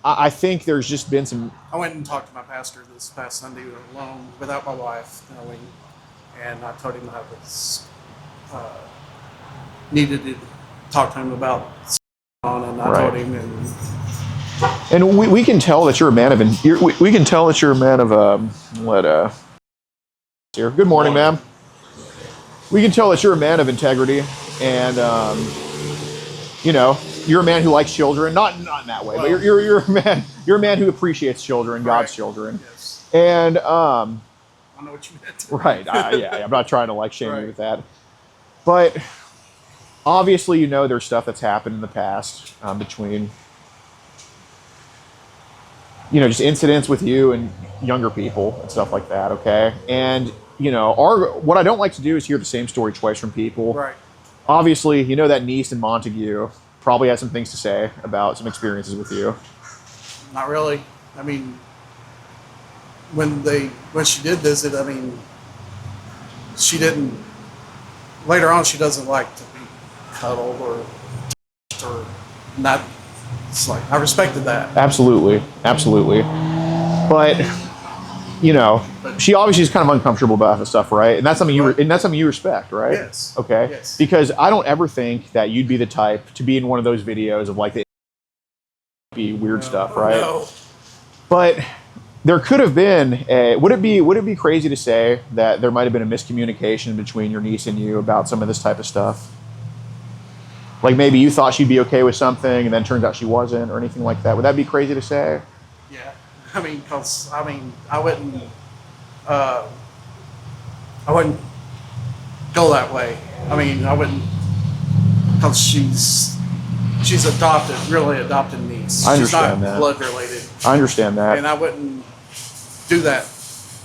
[SPEAKER 3] I think there's just been some...
[SPEAKER 7] I went and talked to my pastor this past Sunday alone, without my wife knowing, and I told him I was needed to talk to him about on, and I told him,
[SPEAKER 3] and we can tell that you're a man of we can tell that you're a man of here. Good morning, ma'am. We can tell that you're a man of integrity, and you're a man who likes children, not in that way, but you're a man who appreciates children, God's children.
[SPEAKER 7] Yes.
[SPEAKER 3] And
[SPEAKER 7] I know what you meant.
[SPEAKER 3] right, yeah, I'm not trying to shame you with that, but obviously there's stuff that's happened in the past between just incidents with you and younger people and stuff like that. Okay, and what I don't like to do is hear the same story twice from people.
[SPEAKER 7] Right. Obviously,
[SPEAKER 3] that niece in Montague probably has some things to say about some experiences with you.
[SPEAKER 7] Not really. I mean, when she did visit, I mean, she didn't. Later on, she doesn't like to be cuddled or not. It's like I respected that.
[SPEAKER 3] Absolutely, but she obviously is kind of uncomfortable about this stuff, right? And that's something you respect, right?
[SPEAKER 7] Yes.
[SPEAKER 3] Okay.
[SPEAKER 7] Yes.
[SPEAKER 3] Because I don't ever think that you'd be the type to be in one of those videos of the weird stuff, right?
[SPEAKER 7] No.
[SPEAKER 3] But there could have been would it be crazy to say that there might have been a miscommunication between your niece and you about some of this type of stuff? Like maybe you thought she'd be okay with something and then turns out she wasn't, or anything like that. Would that be crazy to say?
[SPEAKER 7] Yeah. I mean, I wouldn't go that way. I mean, I wouldn't, because she's adopted, really adopted niece.
[SPEAKER 3] I
[SPEAKER 7] She's not
[SPEAKER 3] understand that.
[SPEAKER 7] blood related.
[SPEAKER 3] I understand that.
[SPEAKER 7] And I wouldn't do that.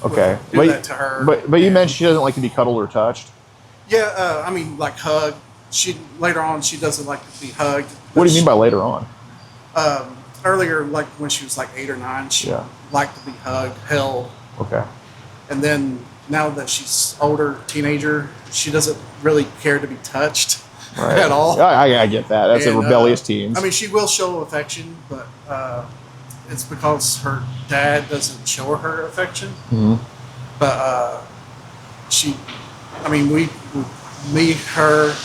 [SPEAKER 3] Okay.
[SPEAKER 7] Do that to her.
[SPEAKER 3] But you mentioned she doesn't like to be cuddled or touched.
[SPEAKER 7] Yeah, I mean, like hug. Later on, she doesn't like to be hugged.
[SPEAKER 3] What do you mean by later on?
[SPEAKER 7] Earlier, like when she was like 8 or 9, she liked to be hugged, held.
[SPEAKER 3] Okay.
[SPEAKER 7] And then now that she's older, teenager, she doesn't really care to be touched at all.
[SPEAKER 3] I get that. That's a rebellious teen.
[SPEAKER 7] I mean, she will show affection, but it's because her dad doesn't show her affection.
[SPEAKER 3] Mm-hmm.
[SPEAKER 7] But me, her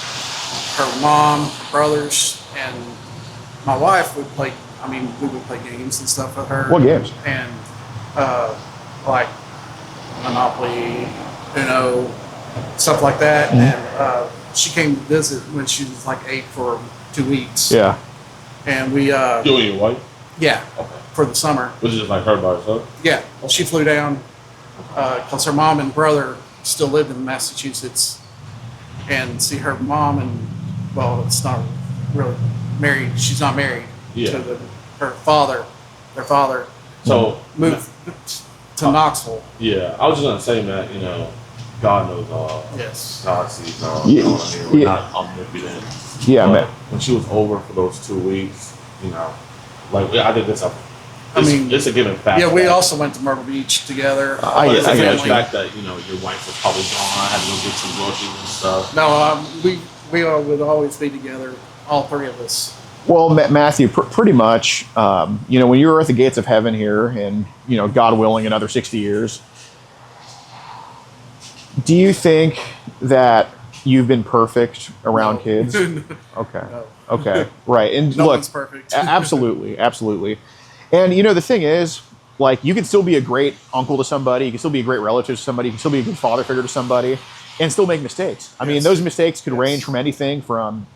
[SPEAKER 7] mom, brothers, and my wife would play. I mean, we would play games and stuff with her.
[SPEAKER 3] What games?
[SPEAKER 7] And like Monopoly, Uno, stuff like that.
[SPEAKER 3] Mm-hmm.
[SPEAKER 7] And she came to visit when she was like 8 for 2 weeks.
[SPEAKER 3] Yeah.
[SPEAKER 7] And we.
[SPEAKER 5] You and your wife?
[SPEAKER 7] Yeah.
[SPEAKER 5] Okay.
[SPEAKER 7] For the summer.
[SPEAKER 5] Was it just like her by herself?
[SPEAKER 7] Yeah. She flew down because her mom and brother still lived in Massachusetts, and see her mom it's not really married. She's not married to her father. Their father.
[SPEAKER 5] So
[SPEAKER 7] moved to Knoxville.
[SPEAKER 5] Yeah, I was just gonna say, Matt. God knows all.
[SPEAKER 7] Yes.
[SPEAKER 5] God sees all.
[SPEAKER 3] Yeah.
[SPEAKER 5] We're not omnipotent.
[SPEAKER 3] Yeah,
[SPEAKER 5] but
[SPEAKER 3] man.
[SPEAKER 5] When she was over for those 2 weeks, I did this. It's a given fact.
[SPEAKER 7] Yeah, we also went to Myrtle Beach together.
[SPEAKER 5] It's a given
[SPEAKER 7] family.
[SPEAKER 5] fact that your wife was probably gone. I had to go get some groceries and stuff.
[SPEAKER 7] No, we all would always be together, all three of us.
[SPEAKER 3] Well, Matthew, pretty much, when you're at the gates of heaven here and, God willing, another 60 years, do you think that you've been perfect around kids? Okay.
[SPEAKER 7] No.
[SPEAKER 3] Okay. Right. And
[SPEAKER 7] No
[SPEAKER 3] look,
[SPEAKER 7] one's perfect.
[SPEAKER 3] Absolutely. And, the thing is, you can still be a great uncle to somebody. You can still be a great relative to somebody. You can still be a good father figure to somebody and still make mistakes. I mean, those mistakes could range from anything from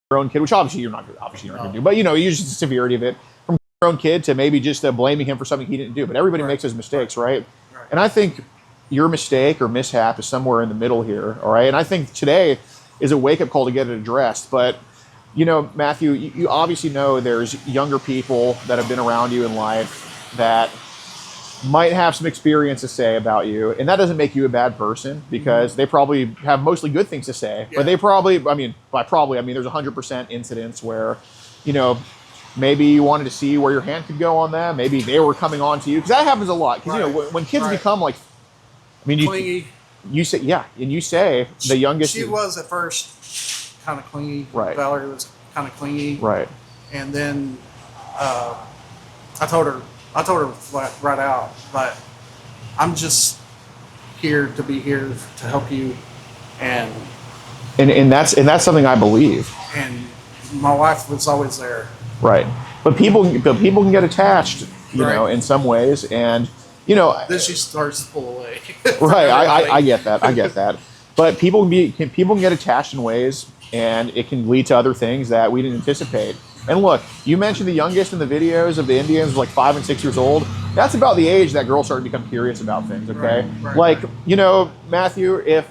[SPEAKER 3] your own kid, which obviously you're not going to do, but just the severity of it, from your own kid to maybe just blaming him for something he didn't do. But everybody makes those mistakes, right? And I think your mistake or mishap is somewhere in the middle here, all right? And I think today is a wake-up call to get it addressed. But you know, Matthew, you obviously know there's younger people that have been around you in life that might have some experience to say about you, and that doesn't make you a bad person because they probably have mostly good things to say.
[SPEAKER 7] Yeah.
[SPEAKER 3] But they probably, I mean, by probably, I mean there's 100% incidents where, you know, maybe you wanted to see where your hand could go on them. Maybe they were coming on to you because that happens a lot. Because you know, when kids become like, I mean,
[SPEAKER 7] Clingy.
[SPEAKER 3] you say, yeah, and you say the youngest.
[SPEAKER 7] She was at first kind of clingy.
[SPEAKER 3] Right.
[SPEAKER 7] Valerie was kind of clingy.
[SPEAKER 3] Right.
[SPEAKER 7] And then I told her right out, but I'm just here to be here to help you, and
[SPEAKER 3] that's something I believe.
[SPEAKER 7] And my wife was always there.
[SPEAKER 3] Right. But people can get attached, you know, in some ways, and you know.
[SPEAKER 7] Then she starts to pull away.
[SPEAKER 3] Right. I get that. I get that. But people can get attached in ways, and it can lead to other things that we didn't anticipate. And look, you mentioned the youngest in the videos of the Indians was like 5 and 6 years old. That's about the age that girls start to become curious about things. Okay. Like you know, Matthew, if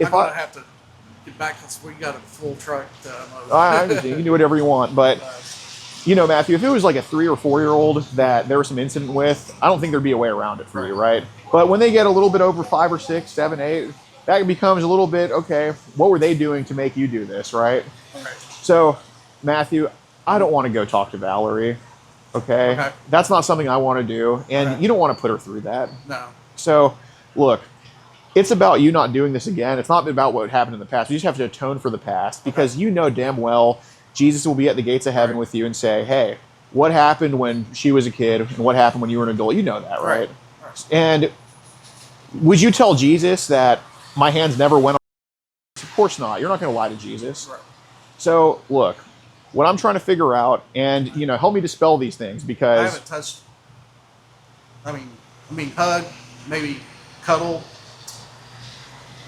[SPEAKER 7] I'm gonna have to get back because we got a full truck.
[SPEAKER 3] I understand. You can do whatever you want, but. You know, Matthew, if it was like a 3 or 4 year old that there was some incident with, I don't think there'd be a way around it for you, right? But when they get a little bit over 5 or 6, 7, 8, that becomes a little bit, okay, what were they doing to make you do this, right? So, Matthew, I don't want to go talk to Valerie, okay? That's not something I want to do, and you don't want to put her through that.
[SPEAKER 7] No.
[SPEAKER 3] So, look, it's about you not doing this again. It's not about what happened in the past. You just have to atone for the past because you know damn well Jesus will be at the gates of heaven with you and say, hey, what happened when she was a kid and what happened when you were an adult? You know that, right? And would you tell Jesus that my hands never went on? Of course not. You're not going to lie to Jesus.
[SPEAKER 7] Right.
[SPEAKER 3] So, look, what I'm trying to figure out, and, you know, help me dispel these things because...
[SPEAKER 7] I haven't touched... I mean, hug, maybe cuddle.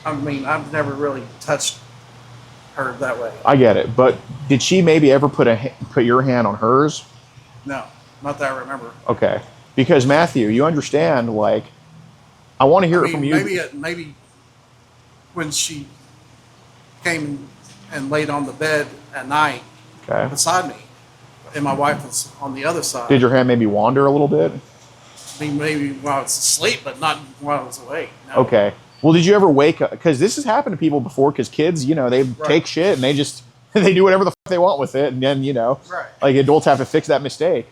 [SPEAKER 7] I mean, I've never really touched her that way.
[SPEAKER 3] I get it, but did she maybe ever put your hand on hers?
[SPEAKER 7] No, not that I remember.
[SPEAKER 3] Okay, because Matthew, you understand, like, I want to hear it from you.
[SPEAKER 7] Maybe when she came and laid on the bed at night beside me, and my wife was on the other side.
[SPEAKER 3] Did your hand maybe wander a little bit?
[SPEAKER 7] I mean, maybe while I was asleep, but not while I was awake. No.
[SPEAKER 3] Okay. Well, did you ever wake up? Because this has happened to people before. Because kids, you know, they take shit and they just they do whatever the fuck they want with it, and then you know, like adults have to fix that mistake.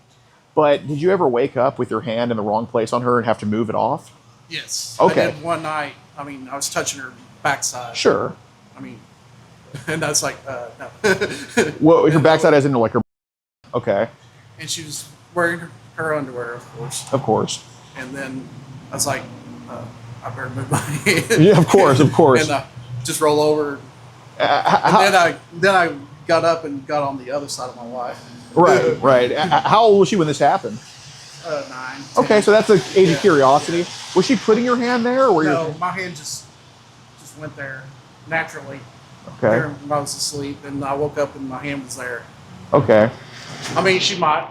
[SPEAKER 3] But did you ever wake up with your hand in the wrong place on her and have to move it off?
[SPEAKER 7] Yes.
[SPEAKER 3] Okay.
[SPEAKER 7] I did one night. I mean, I was touching her backside.
[SPEAKER 3] Sure.
[SPEAKER 7] I mean, and that's like no.
[SPEAKER 3] Well, her backside as in like her. Okay.
[SPEAKER 7] And she was wearing her underwear, of course.
[SPEAKER 3] Of course.
[SPEAKER 7] And then I was like, I better move my hand.
[SPEAKER 3] Yeah, of course.
[SPEAKER 7] And just roll over. And then I got up and got on the other side of my wife.
[SPEAKER 3] Right. How old was she when this happened?
[SPEAKER 7] 9. 10.
[SPEAKER 3] Okay, so that's an age of curiosity. Was she putting your hand there, or
[SPEAKER 7] no? My hand just went there naturally.
[SPEAKER 3] Okay.
[SPEAKER 7] There when I was asleep, and I woke up and my hand was there.
[SPEAKER 3] Okay.
[SPEAKER 7] I mean, she might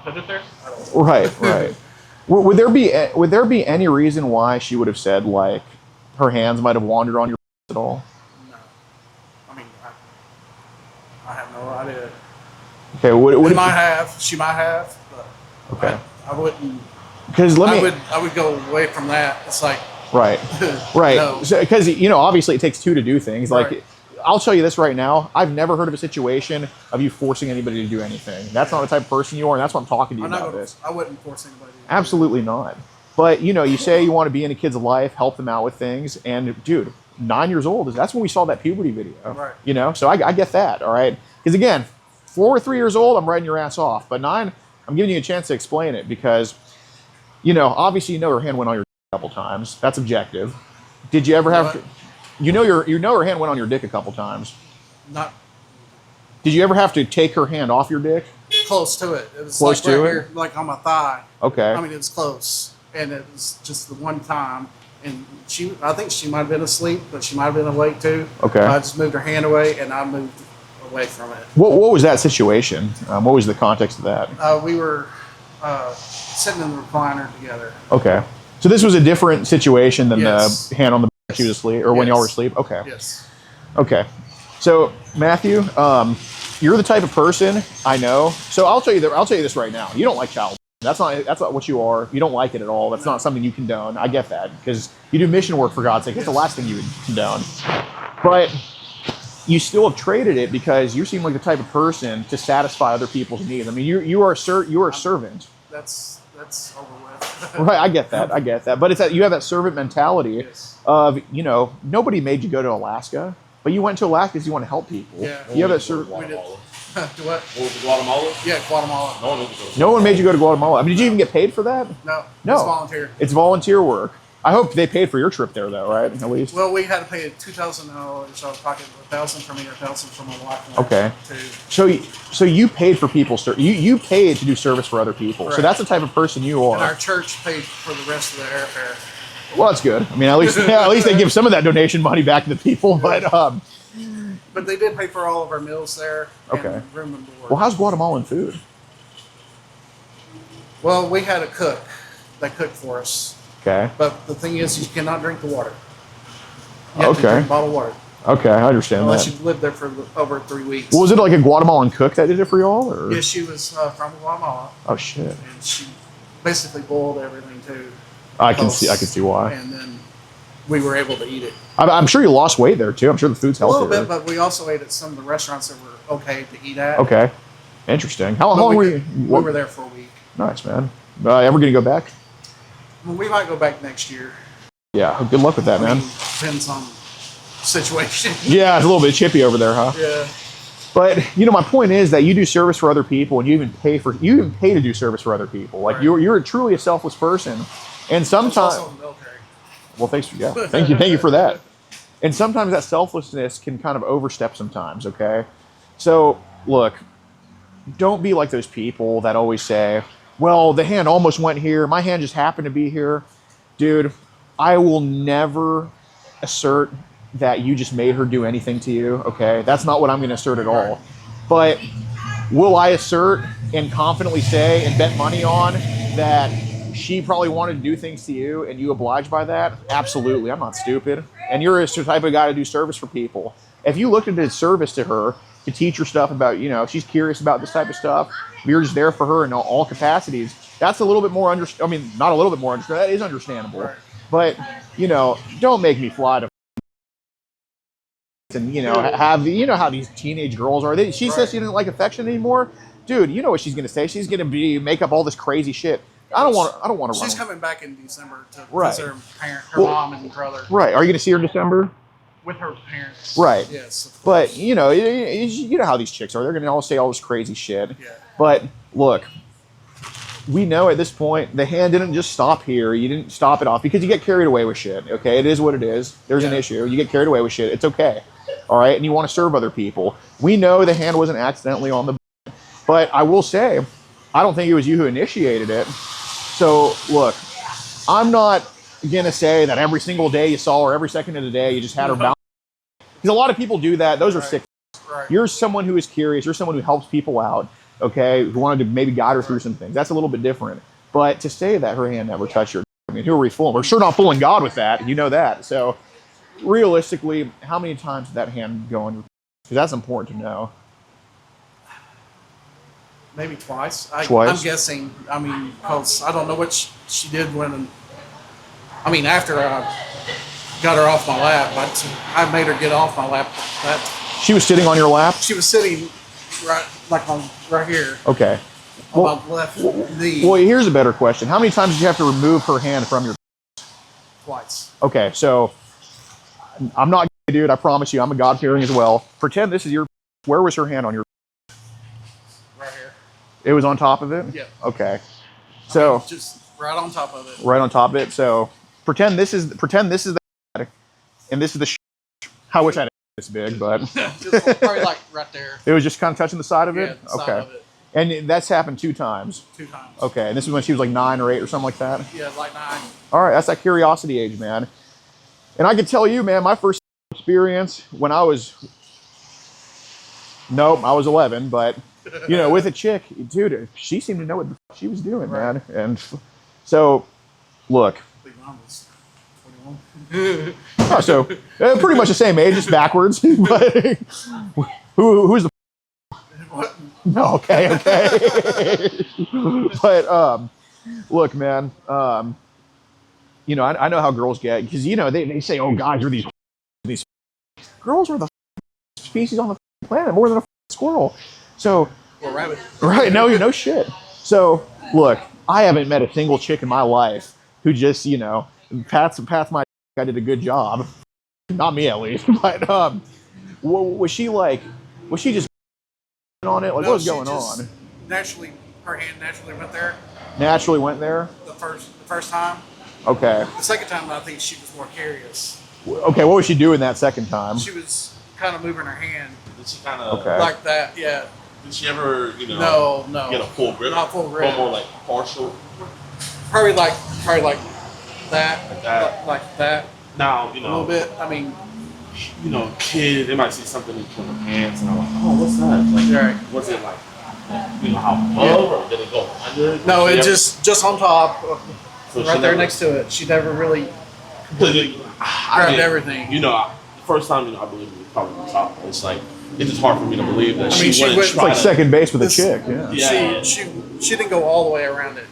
[SPEAKER 7] put it there. I don't know.
[SPEAKER 3] Right. Would there be any reason why she would have said like her hands might have wandered on your at all?
[SPEAKER 7] No. I mean, I have no idea.
[SPEAKER 3] Okay.
[SPEAKER 7] She might have. But
[SPEAKER 3] okay.
[SPEAKER 7] I wouldn't.
[SPEAKER 3] Because
[SPEAKER 7] I would go away from that. It's like.
[SPEAKER 3] Right.
[SPEAKER 7] No.
[SPEAKER 3] Because you know, obviously, it takes two to do things. Like, I'll tell you this right now. I've never heard of a situation of you forcing anybody to do anything. That's not the type of person you are, and that's why I'm talking to you about this.
[SPEAKER 7] I wouldn't force anybody.
[SPEAKER 3] Absolutely not. But you know, you say you want to be in a kid's life, help them out with things, and dude, 9 years old that's when we saw that puberty video.
[SPEAKER 7] Right.
[SPEAKER 3] You know, so I get that. All right. Because again, 4 or 3 years old, I'm writing your ass off. But 9, I'm giving you a chance to explain it because, you know, obviously you know her hand went on your dick a couple times. That's objective. Did you ever have? You know her hand went on your dick a couple times.
[SPEAKER 7] Not.
[SPEAKER 3] Did you ever have to take her hand off your dick?
[SPEAKER 7] Close to it. It was
[SPEAKER 3] close
[SPEAKER 7] like
[SPEAKER 3] to
[SPEAKER 7] right
[SPEAKER 3] it?
[SPEAKER 7] here, like on my thigh.
[SPEAKER 3] Okay.
[SPEAKER 7] I mean, it was close, and it was just the one time. And I think she might have been asleep, but she might have been awake too.
[SPEAKER 3] Okay.
[SPEAKER 7] I just moved her hand away, and I moved away from it.
[SPEAKER 3] What was that situation? What was the context of that?
[SPEAKER 7] We were sitting in the recliner together.
[SPEAKER 3] Okay. So this was a different situation than the hand on the back she was asleep, or when y'all were asleep? Okay.
[SPEAKER 7] Yes.
[SPEAKER 3] Okay. So Matthew, you're the type of person I know. So I'll tell you this right now. You don't like child. That's not what you are. You don't like it at all. That's not something you condone. I get that because you do mission work, for God's sake. It's the last thing you would condone. But you still have traded it because you seem like the type of person to satisfy other people's needs. I mean, you are a servant.
[SPEAKER 7] That's over with.
[SPEAKER 3] Right, I get that. But it's that you have that servant mentality of, nobody made you go to Alaska, but you went to Alaska because you want to help people.
[SPEAKER 7] Yeah.
[SPEAKER 3] You have that servant.
[SPEAKER 7] Do what?
[SPEAKER 5] What was it, Guatemala?
[SPEAKER 7] Yeah, Guatemala.
[SPEAKER 5] No
[SPEAKER 3] one made you go to Guatemala. I mean, did you even get paid for that?
[SPEAKER 7] No.
[SPEAKER 3] No.
[SPEAKER 7] It's volunteer.
[SPEAKER 3] It's volunteer work. I hope they paid for your trip there, though, right? At least.
[SPEAKER 7] Well, we had to pay $2,000 out of pocket, $1,000 from me, $1,000 from my wife.
[SPEAKER 3] Okay. So you paid for people. You paid to do service for other people.
[SPEAKER 7] Correct.
[SPEAKER 3] So that's the type of person you are.
[SPEAKER 7] And our church paid for the rest of the airfare.
[SPEAKER 3] Well, that's good. I mean, at least they give some of that donation money back to the people.
[SPEAKER 7] But they did pay for all of our meals there.
[SPEAKER 3] Okay.
[SPEAKER 7] And room and board.
[SPEAKER 3] Well, how's Guatemalan food?
[SPEAKER 7] Well, we had a cook that cooked for us.
[SPEAKER 3] Okay.
[SPEAKER 7] But the thing is, you cannot drink the water. You have to
[SPEAKER 3] Okay.
[SPEAKER 7] drink bottled water.
[SPEAKER 3] Okay, I understand
[SPEAKER 7] Unless
[SPEAKER 3] that.
[SPEAKER 7] you've lived there for over 3 weeks.
[SPEAKER 3] Well, was it like a Guatemalan cook that did it for y'all? Or?
[SPEAKER 7] Yeah, she was from Guatemala.
[SPEAKER 3] Oh shit.
[SPEAKER 7] And she basically boiled everything too.
[SPEAKER 3] I can see why.
[SPEAKER 7] And then we were able to eat it.
[SPEAKER 3] I'm sure you lost weight there too. I'm sure the food's
[SPEAKER 7] A
[SPEAKER 3] healthier.
[SPEAKER 7] little bit, but we also ate at some of the restaurants that were okay to eat at.
[SPEAKER 3] Okay. Interesting. How
[SPEAKER 7] But
[SPEAKER 3] long were you?
[SPEAKER 7] We were there for a week.
[SPEAKER 3] Nice, man. Ever gonna go back?
[SPEAKER 7] Well, we might go back next year.
[SPEAKER 3] Yeah. Good luck with that, man.
[SPEAKER 7] Depends on situation.
[SPEAKER 3] Yeah, it's a little bit chippy over there, huh?
[SPEAKER 7] Yeah.
[SPEAKER 3] But my point is that you do service for other people, and you even pay to do service for other people. Like
[SPEAKER 7] Right.
[SPEAKER 3] you're truly a selfless person, and sometimes.
[SPEAKER 7] Also in the military.
[SPEAKER 3] Well, thank you for that. And sometimes that selflessness can kind of overstep sometimes. Okay, so look, don't be like those people that always say, "Well, the hand almost went here. My hand just happened to be here." Dude, I will never assert that you just made her do anything to you, okay? That's not what I'm going to assert at all. But will I assert and confidently say and bet money on that she probably wanted to do things to you and you obliged by that? Absolutely. I'm not stupid. And you're the type of guy to do service for people. If you looked into service to her to teach her stuff about, she's curious about this type of stuff, you're just there for her in all capacities, that's a little bit more not a little bit more understandable. That is understandable.
[SPEAKER 7] Right.
[SPEAKER 3] But, don't make me fly to and have how these teenage girls are. She says she doesn't like affection anymore. Dude, you know what she's gonna say? She's gonna make up all this crazy shit. I don't want to run.
[SPEAKER 7] She's coming back in December to
[SPEAKER 3] Right.
[SPEAKER 7] visit her mom and brother.
[SPEAKER 3] Right. Are you gonna see her in December?
[SPEAKER 7] With her parents.
[SPEAKER 3] Right.
[SPEAKER 7] Yes. Of course.
[SPEAKER 3] But you know how these chicks are. They're gonna all say all this crazy shit.
[SPEAKER 7] Yeah.
[SPEAKER 3] But look, we know at this point the hand didn't just stop here. You didn't stop it off because you get carried away with shit. Okay, it is what it is. There's an issue. You get carried away with shit. It's okay. All right, and you want to serve other people. We know the hand wasn't accidentally on the, but I will say, I don't think it was you who initiated it. So look, I'm not gonna say that every single day you saw her, every second of the day you just had her bound. Because a lot of people do that. Those are sick.
[SPEAKER 7] Right.
[SPEAKER 3] You're someone who is curious. You're someone who helps people out. Okay, who wanted to maybe guide her through some things. That's a little bit different. But to say that her hand never touched your, who are we fooling? We're sure not fooling God with that. You know that. So realistically, how many times did that hand go on your? Because that's important to know.
[SPEAKER 7] Maybe twice.
[SPEAKER 3] Twice?
[SPEAKER 7] I'm guessing. Because I don't know what she did when. After I got her off my lap, I made her get off my lap.
[SPEAKER 3] She was sitting on your lap?
[SPEAKER 7] She was sitting right here.
[SPEAKER 3] Okay.
[SPEAKER 7] On my left knee.
[SPEAKER 3] Well, here's a better question. How many times did you have to remove her hand from your?
[SPEAKER 7] Twice.
[SPEAKER 3] Okay, so I'm not a dude. I promise you, I'm a God-fearing as well. Pretend this is your. Where was her hand on your?
[SPEAKER 7] Right here.
[SPEAKER 3] It was on top of it.
[SPEAKER 7] Yeah.
[SPEAKER 3] Okay. So
[SPEAKER 7] just right on top of it.
[SPEAKER 3] right on top of it. So pretend this is the, and this is the. I wish I had this big, but
[SPEAKER 7] Just probably right there.
[SPEAKER 3] it was just kind of touching the side of
[SPEAKER 7] Yeah,
[SPEAKER 3] it.
[SPEAKER 7] the side
[SPEAKER 3] Okay.
[SPEAKER 7] of it.
[SPEAKER 3] And that's happened 2 times.
[SPEAKER 7] 2 times.
[SPEAKER 3] Okay, and this is when she was like 9 or 8 or something like that.
[SPEAKER 7] Yeah, like 9.
[SPEAKER 3] All right, that's that curiosity age, man. And I can tell you, man, my first experience when I was, I was 11, but with a chick, dude, she seemed to know what the fuck she was doing,
[SPEAKER 7] Right.
[SPEAKER 3] man. And so, look,
[SPEAKER 7] I believe mine was
[SPEAKER 3] Oh, so pretty much the same age, just backwards. But who's the?
[SPEAKER 7] What?
[SPEAKER 3] No, okay. But look, man. You know, I know how girls get because you know they say, "Oh, guys are these." Girls are the species on the planet more than a squirrel. So,
[SPEAKER 7] Or rabbit.
[SPEAKER 3] right? No shit. So, look, I haven't met a single chick in my life who just pats my. I did a good job. Not me, at least. But was she like? Was she just on it? Like,
[SPEAKER 7] No,
[SPEAKER 3] what was
[SPEAKER 7] she
[SPEAKER 3] going
[SPEAKER 7] just
[SPEAKER 3] on?
[SPEAKER 7] Naturally, her hand naturally went there
[SPEAKER 3] Naturally went there.
[SPEAKER 7] the first time.
[SPEAKER 3] Okay.
[SPEAKER 7] The second time, I think she was more curious.
[SPEAKER 3] Okay. What was she doing that second time?
[SPEAKER 7] She was kind of moving her hand
[SPEAKER 5] Did she kind of
[SPEAKER 3] Okay.
[SPEAKER 7] like that. Yeah.
[SPEAKER 5] Did she ever, you know,
[SPEAKER 7] No.
[SPEAKER 5] get a full grip?
[SPEAKER 7] Not full grip.
[SPEAKER 5] Or more like partial?
[SPEAKER 7] Probably like that.
[SPEAKER 5] Like that.
[SPEAKER 7] Like that.
[SPEAKER 5] Now, you
[SPEAKER 7] A
[SPEAKER 5] know,
[SPEAKER 7] little bit. I mean,
[SPEAKER 5] you know, kid, they might see something in between her pants, and I'm like, oh, what's that? Like,
[SPEAKER 7] Right.
[SPEAKER 5] was it like, you know, how above, or did it go under?
[SPEAKER 7] no,
[SPEAKER 5] Did
[SPEAKER 7] it
[SPEAKER 5] she
[SPEAKER 7] just on top,
[SPEAKER 5] so she
[SPEAKER 7] right there
[SPEAKER 5] never-
[SPEAKER 7] next to it. She never really
[SPEAKER 5] I
[SPEAKER 7] grabbed
[SPEAKER 5] mean,
[SPEAKER 7] everything.
[SPEAKER 5] You know, the first time, you know, I believe it was probably on top. It's like, it's just hard for me to believe that
[SPEAKER 7] I mean, she
[SPEAKER 5] wouldn't
[SPEAKER 7] went-
[SPEAKER 3] It's
[SPEAKER 5] try
[SPEAKER 3] like
[SPEAKER 5] to-
[SPEAKER 3] second base with a
[SPEAKER 7] This-
[SPEAKER 3] chick. Yeah.
[SPEAKER 5] Yeah.
[SPEAKER 7] She didn't go all the way around it.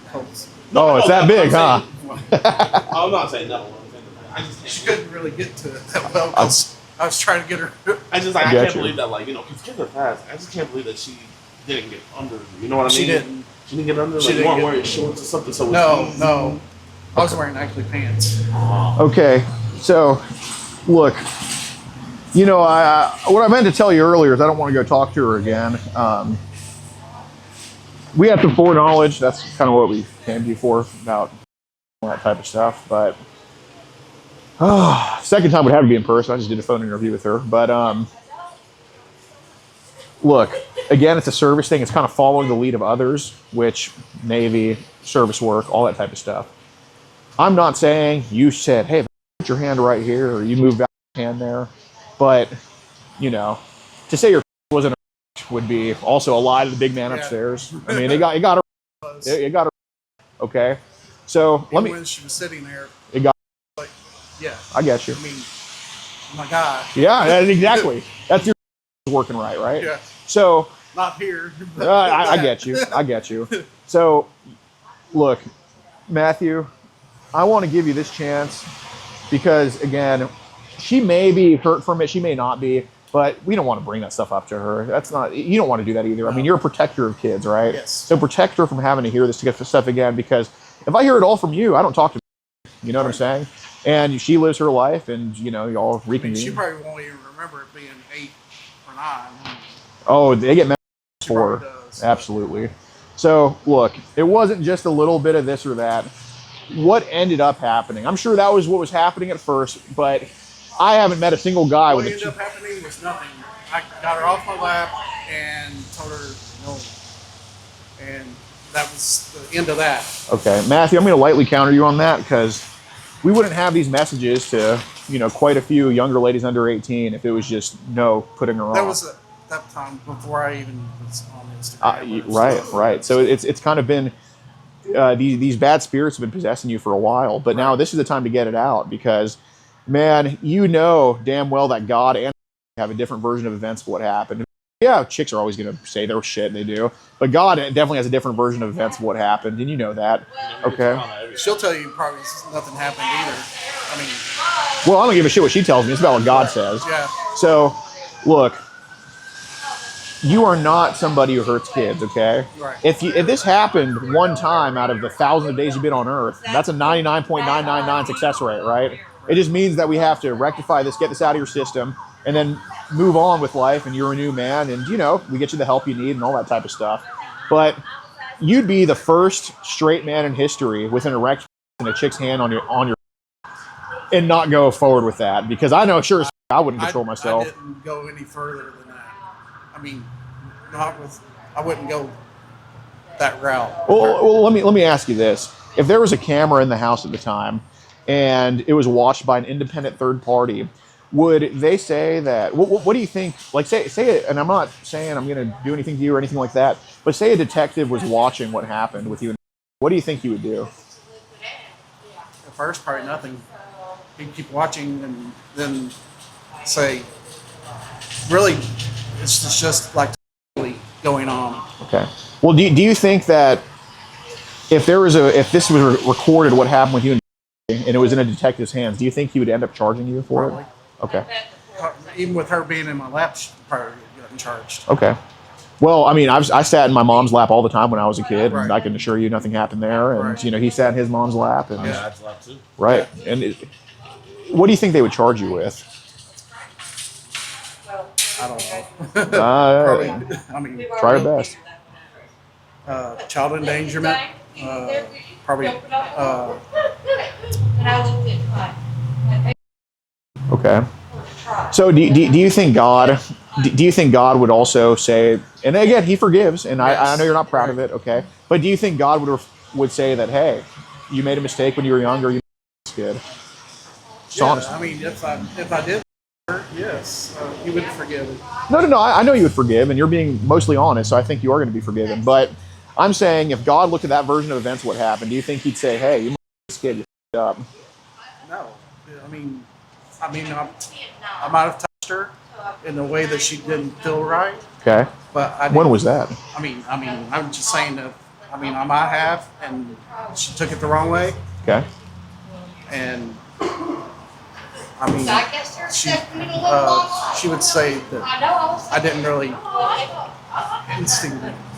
[SPEAKER 3] Oh, it's that big, huh?
[SPEAKER 5] I'm not saying no. I just
[SPEAKER 7] She
[SPEAKER 5] can't.
[SPEAKER 7] couldn't really get to it that well. 'Cause I was trying to get her.
[SPEAKER 5] I just like,
[SPEAKER 3] I
[SPEAKER 5] I
[SPEAKER 3] get
[SPEAKER 5] can't
[SPEAKER 3] you.
[SPEAKER 5] believe that, like, you know, because kids are fast. I just can't believe that she didn't get under. You know what I mean?
[SPEAKER 7] She didn't.
[SPEAKER 5] She didn't get under.
[SPEAKER 7] She
[SPEAKER 5] Like, you
[SPEAKER 7] didn't
[SPEAKER 5] weren't
[SPEAKER 7] get-
[SPEAKER 5] wearing shorts or something. So it was
[SPEAKER 7] No,
[SPEAKER 5] easy.
[SPEAKER 7] no. I was wearing actually pants.
[SPEAKER 3] Okay, so look, you know, what I meant to tell you earlier is I don't want to go talk to her again. We have some foreknowledge. That's kind of what we came to you for about all that type of stuff. But second time would have to be in person. I just did a phone interview with her. But look, again, it's a service thing. It's kind of following the lead of others, which Navy, service work, all that type of stuff. I'm not saying you said, hey, put your hand right here, or you moved out your hand there. But, you know, to say your wasn't a would be also a lie to the big man
[SPEAKER 7] Yeah.
[SPEAKER 3] upstairs. I mean, it got her. It got her. Okay. So let
[SPEAKER 7] Even
[SPEAKER 3] me.
[SPEAKER 7] when she was sitting there,
[SPEAKER 3] It got.
[SPEAKER 7] like, yeah.
[SPEAKER 3] I get you.
[SPEAKER 7] I mean, my God.
[SPEAKER 3] Yeah, that's exactly. That's your working right?
[SPEAKER 7] Yeah.
[SPEAKER 3] So
[SPEAKER 7] Not here.
[SPEAKER 3] I get you. I get you. So, look, Matthew, I want to give you this chance because, again, she may be hurt from it. She may not be, but we don't want to bring that stuff up to her. That's not. You don't want to do that either. I mean, you're a protector of kids, right?
[SPEAKER 7] Yes.
[SPEAKER 3] So protect her from having to hear this stuff again because if I hear it all from you, I don't talk to her. You know what I'm saying? And she lives her life, and you know, y'all
[SPEAKER 7] I mean,
[SPEAKER 3] reconvene.
[SPEAKER 7] she probably won't even remember it being 8 or 9.
[SPEAKER 3] Oh, they get mad
[SPEAKER 7] She
[SPEAKER 3] for
[SPEAKER 7] probably does.
[SPEAKER 3] absolutely. So look, it wasn't just a little bit of this or that. What ended up happening? I'm sure that was what was happening at first, but I haven't met a single guy
[SPEAKER 7] What
[SPEAKER 3] with
[SPEAKER 7] ended
[SPEAKER 3] a.
[SPEAKER 7] up happening was nothing. I got her off my lap and told her no. And that was the end of that.
[SPEAKER 3] Okay, Matthew, I'm going to lightly counter you on that because we wouldn't have these messages to quite a few younger ladies under 18 if it was just no putting her
[SPEAKER 7] That
[SPEAKER 3] off.
[SPEAKER 7] was that time before I even was on Instagram.
[SPEAKER 3] Right. So it's kind of been these bad spirits have been possessing you for a while, but now this is the time to get it out because, man, you know damn well that God and have a different version of events of what happened. Yeah, chicks are always going to say their shit, they do, but God definitely has a different version of events of what happened, and you know that. Okay.
[SPEAKER 7] She'll tell you probably nothing happened either. I mean,
[SPEAKER 3] Well, I don't give a shit what she tells me. It's about what God says.
[SPEAKER 7] yeah.
[SPEAKER 3] So, look, you are not somebody who hurts kids, okay?
[SPEAKER 7] Right.
[SPEAKER 3] If this happened one time out of the thousands of days you've been on Earth, that's a 99.999 success rate, right? It just means that we have to rectify this, get this out of your system, and then move on with life, and you're a new man, and, we get you the help you need and all that type of stuff. But you'd be the first straight man in history with an erect and a chick's hand on your and not go forward with that, because I know sure as I wouldn't control myself.
[SPEAKER 7] I didn't go any further than that. I mean, I wouldn't go that route.
[SPEAKER 3] Well, let me ask you this: if there was a camera in the house at the time, and it was watched by an independent third party, would they say that? What do you think? Like, say it, and I'm not saying I'm going to do anything to you or anything like that, but say a detective was watching what happened with you. What do you think you would do?
[SPEAKER 7] At first, probably nothing. he'd keep watching and then say, really, it's just like going on.
[SPEAKER 3] Okay. Well, do you think that if this was recorded, what happened with you and it was in a detective's hands, do you think he would end up charging you for
[SPEAKER 7] Probably.
[SPEAKER 3] it? Okay.
[SPEAKER 7] Even with her being in my lap, she probably gotten charged.
[SPEAKER 3] Okay. Well, I mean, I sat in my mom's lap all the time when I was a kid, and
[SPEAKER 7] Right.
[SPEAKER 3] I can assure you nothing happened there. And
[SPEAKER 7] Right.
[SPEAKER 3] he sat in his mom's lap, and
[SPEAKER 5] Yeah, that's a lot too.
[SPEAKER 3] right. And what do you think they would charge you with?
[SPEAKER 7] I don't know.
[SPEAKER 3] Uh,
[SPEAKER 7] Probably, I mean,
[SPEAKER 3] try your best.
[SPEAKER 7] child endangerment. Probably.
[SPEAKER 3] Okay. So do you think God? Do you think God would also say? And again, He forgives, and I know you're not proud of it. Okay, but do you think God would say that? Hey, you made a mistake when you were younger. You kid. Just
[SPEAKER 7] Yeah,
[SPEAKER 3] honest.
[SPEAKER 7] I mean, if I did, yes, He would forgive it.
[SPEAKER 3] No. I know you would forgive, and you're being mostly honest. So I think you are going to be forgiven. But I'm saying, if God looked at that version of events, what happened? Do you think He'd say, "Hey, you this kid, you f***ed up"?
[SPEAKER 7] No, I mean, I might have touched her in a way that she didn't feel right,
[SPEAKER 3] Okay.
[SPEAKER 7] but I
[SPEAKER 3] When
[SPEAKER 7] didn't.
[SPEAKER 3] was that?
[SPEAKER 7] I mean, I'm just saying that. I mean, I might have, and she took it the wrong way,
[SPEAKER 3] Okay.
[SPEAKER 7] and I mean, she would say that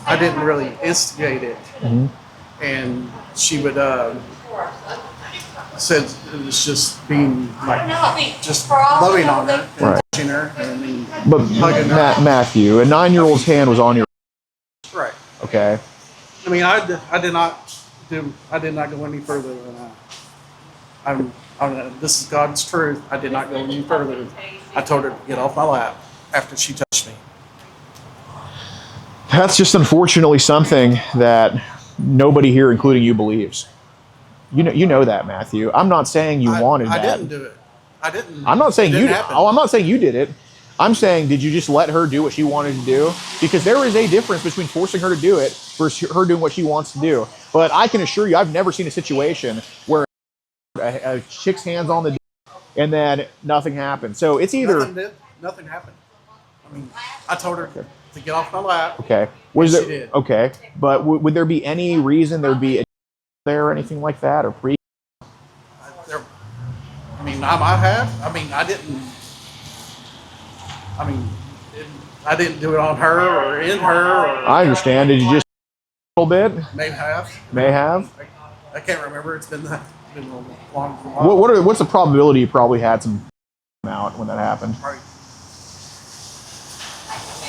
[SPEAKER 7] I didn't really instigate it, and she would said it was just being like just loving on her and
[SPEAKER 3] Right.
[SPEAKER 7] touching her, and I mean,
[SPEAKER 3] But
[SPEAKER 7] hugging her.
[SPEAKER 3] Matthew, a 9-year-old's hand was on your.
[SPEAKER 7] Right.
[SPEAKER 3] Okay.
[SPEAKER 7] I mean, I did not go any further than this is God's truth. I did not go any further. I told her to get off my lap after she touched me.
[SPEAKER 3] That's just unfortunately something that nobody here, including you, believes. You know that, Matthew. I'm not saying you wanted
[SPEAKER 7] I
[SPEAKER 3] that.
[SPEAKER 7] didn't do it. I didn't.
[SPEAKER 3] I'm not saying
[SPEAKER 7] it
[SPEAKER 3] you.
[SPEAKER 7] didn't happen.
[SPEAKER 3] I'm not saying you did it. I'm saying, did you just let her do what she wanted to do? Because there is a difference between forcing her to do it versus her doing what she wants to do. But I can assure you, I've never seen a situation where a chick's hands on the and then nothing happened. So it's either
[SPEAKER 7] Nothing happened. I mean, I told her to get off my lap.
[SPEAKER 3] okay. Was
[SPEAKER 7] She
[SPEAKER 3] there
[SPEAKER 7] did.
[SPEAKER 3] okay? But would there be any reason there'd be a there or anything like that or pre?
[SPEAKER 7] I mean, I might have. I mean, I didn't. I mean, I didn't do it on her or in her. Or
[SPEAKER 3] I understand. Did you just a little bit?
[SPEAKER 7] may have.
[SPEAKER 3] May have.
[SPEAKER 7] I can't remember. It's been a long.
[SPEAKER 3] What's the probability you probably had some out when that happened?
[SPEAKER 7] Probably,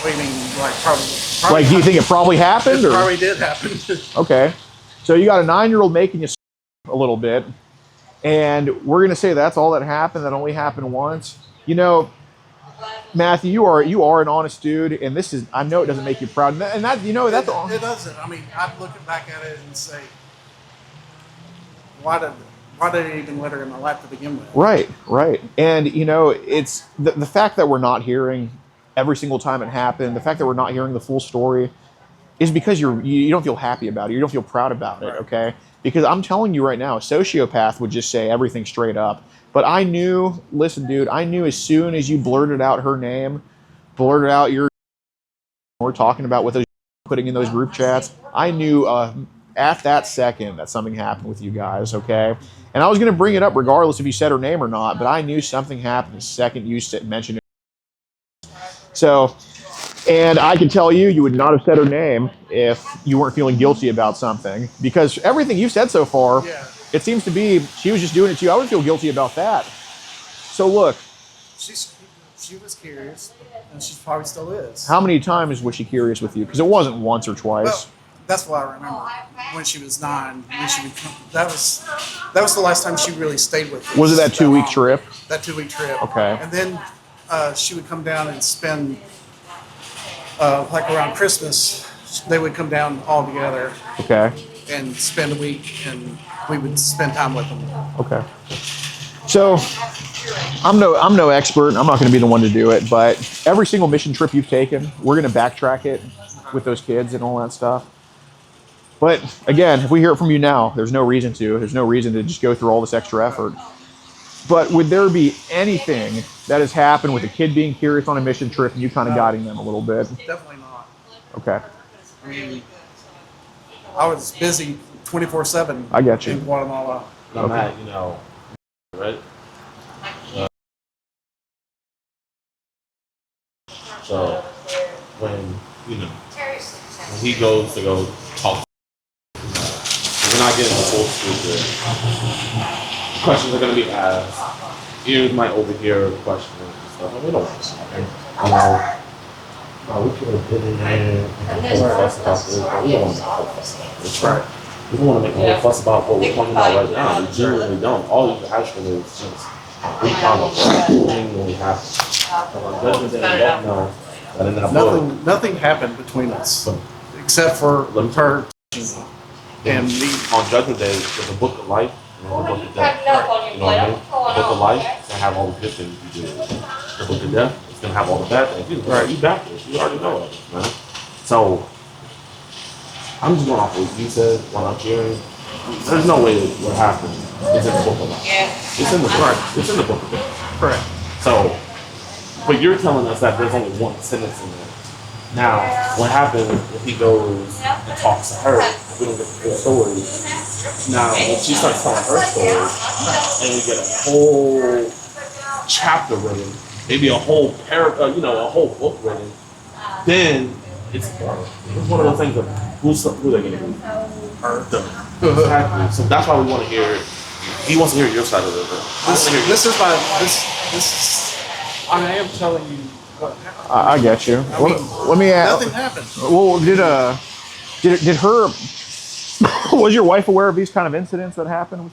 [SPEAKER 7] what do you mean? Like probably
[SPEAKER 3] Like, do you think it probably happened?
[SPEAKER 7] it
[SPEAKER 3] Or?
[SPEAKER 7] probably did happen?
[SPEAKER 3] Okay. So you got a 9-year-old making you a little bit, and we're gonna say that's all that happened. That only happened once. You know, Matthew, you are an honest dude, and this is, I know it doesn't make you proud, and that that's all.
[SPEAKER 7] It doesn't. I mean, I'm looking back at it and say, why did I even let her in my lap to begin with?
[SPEAKER 3] Right. And it's the fact that we're not hearing every single time it happened. The fact that we're not hearing the full story is because you don't feel happy about it. You don't feel proud about it.
[SPEAKER 7] Right.
[SPEAKER 3] Okay. Because I'm telling you right now, a sociopath would just say everything straight up. But I knew, listen, dude, I knew as soon as you blurted out her name, blurted out your, we're talking about what those putting in those group chats, I knew at that second that something happened with you guys, okay? And I was going to bring it up regardless if you said her name or not, but I knew something happened the second you mentioned it. So, and I can tell you would not have said her name if you weren't feeling guilty about something, because everything you've said so far,
[SPEAKER 7] Yeah.
[SPEAKER 3] it seems to be she was just doing it to you. I would feel guilty about that. So look,
[SPEAKER 7] She was curious, and she probably still is.
[SPEAKER 3] how many times was she curious with you? Because it wasn't once or twice.
[SPEAKER 7] Well, that's what I remember when she was 9. When she would come, that was the last time she really stayed with us.
[SPEAKER 3] Was it that 2-week
[SPEAKER 7] long.
[SPEAKER 3] trip?
[SPEAKER 7] That 2-week trip.
[SPEAKER 3] Okay.
[SPEAKER 7] And then she would come down and spend, like around Christmas, they would come down all together
[SPEAKER 3] Okay.
[SPEAKER 7] and spend a week, and we would spend time with them.
[SPEAKER 3] Okay. So I'm no expert. I'm not going to be the one to do it, but every single mission trip you've taken, we're going to backtrack it with those kids and all that stuff. But again, if we hear it from you now, there's no reason to. There's no reason to just go through all this extra effort. But would there be anything that has happened with a kid being curious on a mission trip and you kind of guiding them a little bit?
[SPEAKER 7] Definitely not.
[SPEAKER 3] Okay.
[SPEAKER 7] I mean, I was busy 24/7.
[SPEAKER 3] I get you.
[SPEAKER 7] In Guatemala.
[SPEAKER 5] I'm Matt, you know, right? So when he goes to go talk, we're not getting the full scoop. Questions are going to be asked. Ears might overhear questions and stuff. And we don't want to. We could have been in there and fuss about this, but we don't want to make a whole fuss about this. Right. We don't want to make a whole fuss about what we're talking about right now. We genuinely don't. All you asking is just we found out what genuinely happened. On Judgment Day, we don't know that in that book.
[SPEAKER 7] Nothing happened between us except for her and me.
[SPEAKER 5] On Judgment Day, there's a book of life and there's a book of death. You know what I mean? The book of life is going to have all the good things you did. The book of death is going to have all the bad things. You backwards. You already know it, man. So, I'm just going off what you said, what I'm hearing. There's no way that what happened is in the book of life. It's in the book. It's in the book of death.
[SPEAKER 7] Correct.
[SPEAKER 5] So, but you're telling us that there's only one sentence in there. Now, what happens if he goes and talks to her? We don't get the full story. Now, when she starts telling her story, and we get a whole chapter written, maybe a whole paragraph, a whole book written, then it's one of those things of who they're going to be. Exactly. So that's why we want to hear. He wants to hear your side of it.
[SPEAKER 7] I am telling you what happened.
[SPEAKER 3] I get you. Let me ask.
[SPEAKER 7] Nothing happened.
[SPEAKER 3] Well, did her? Was your wife aware of these kind of incidents that happened?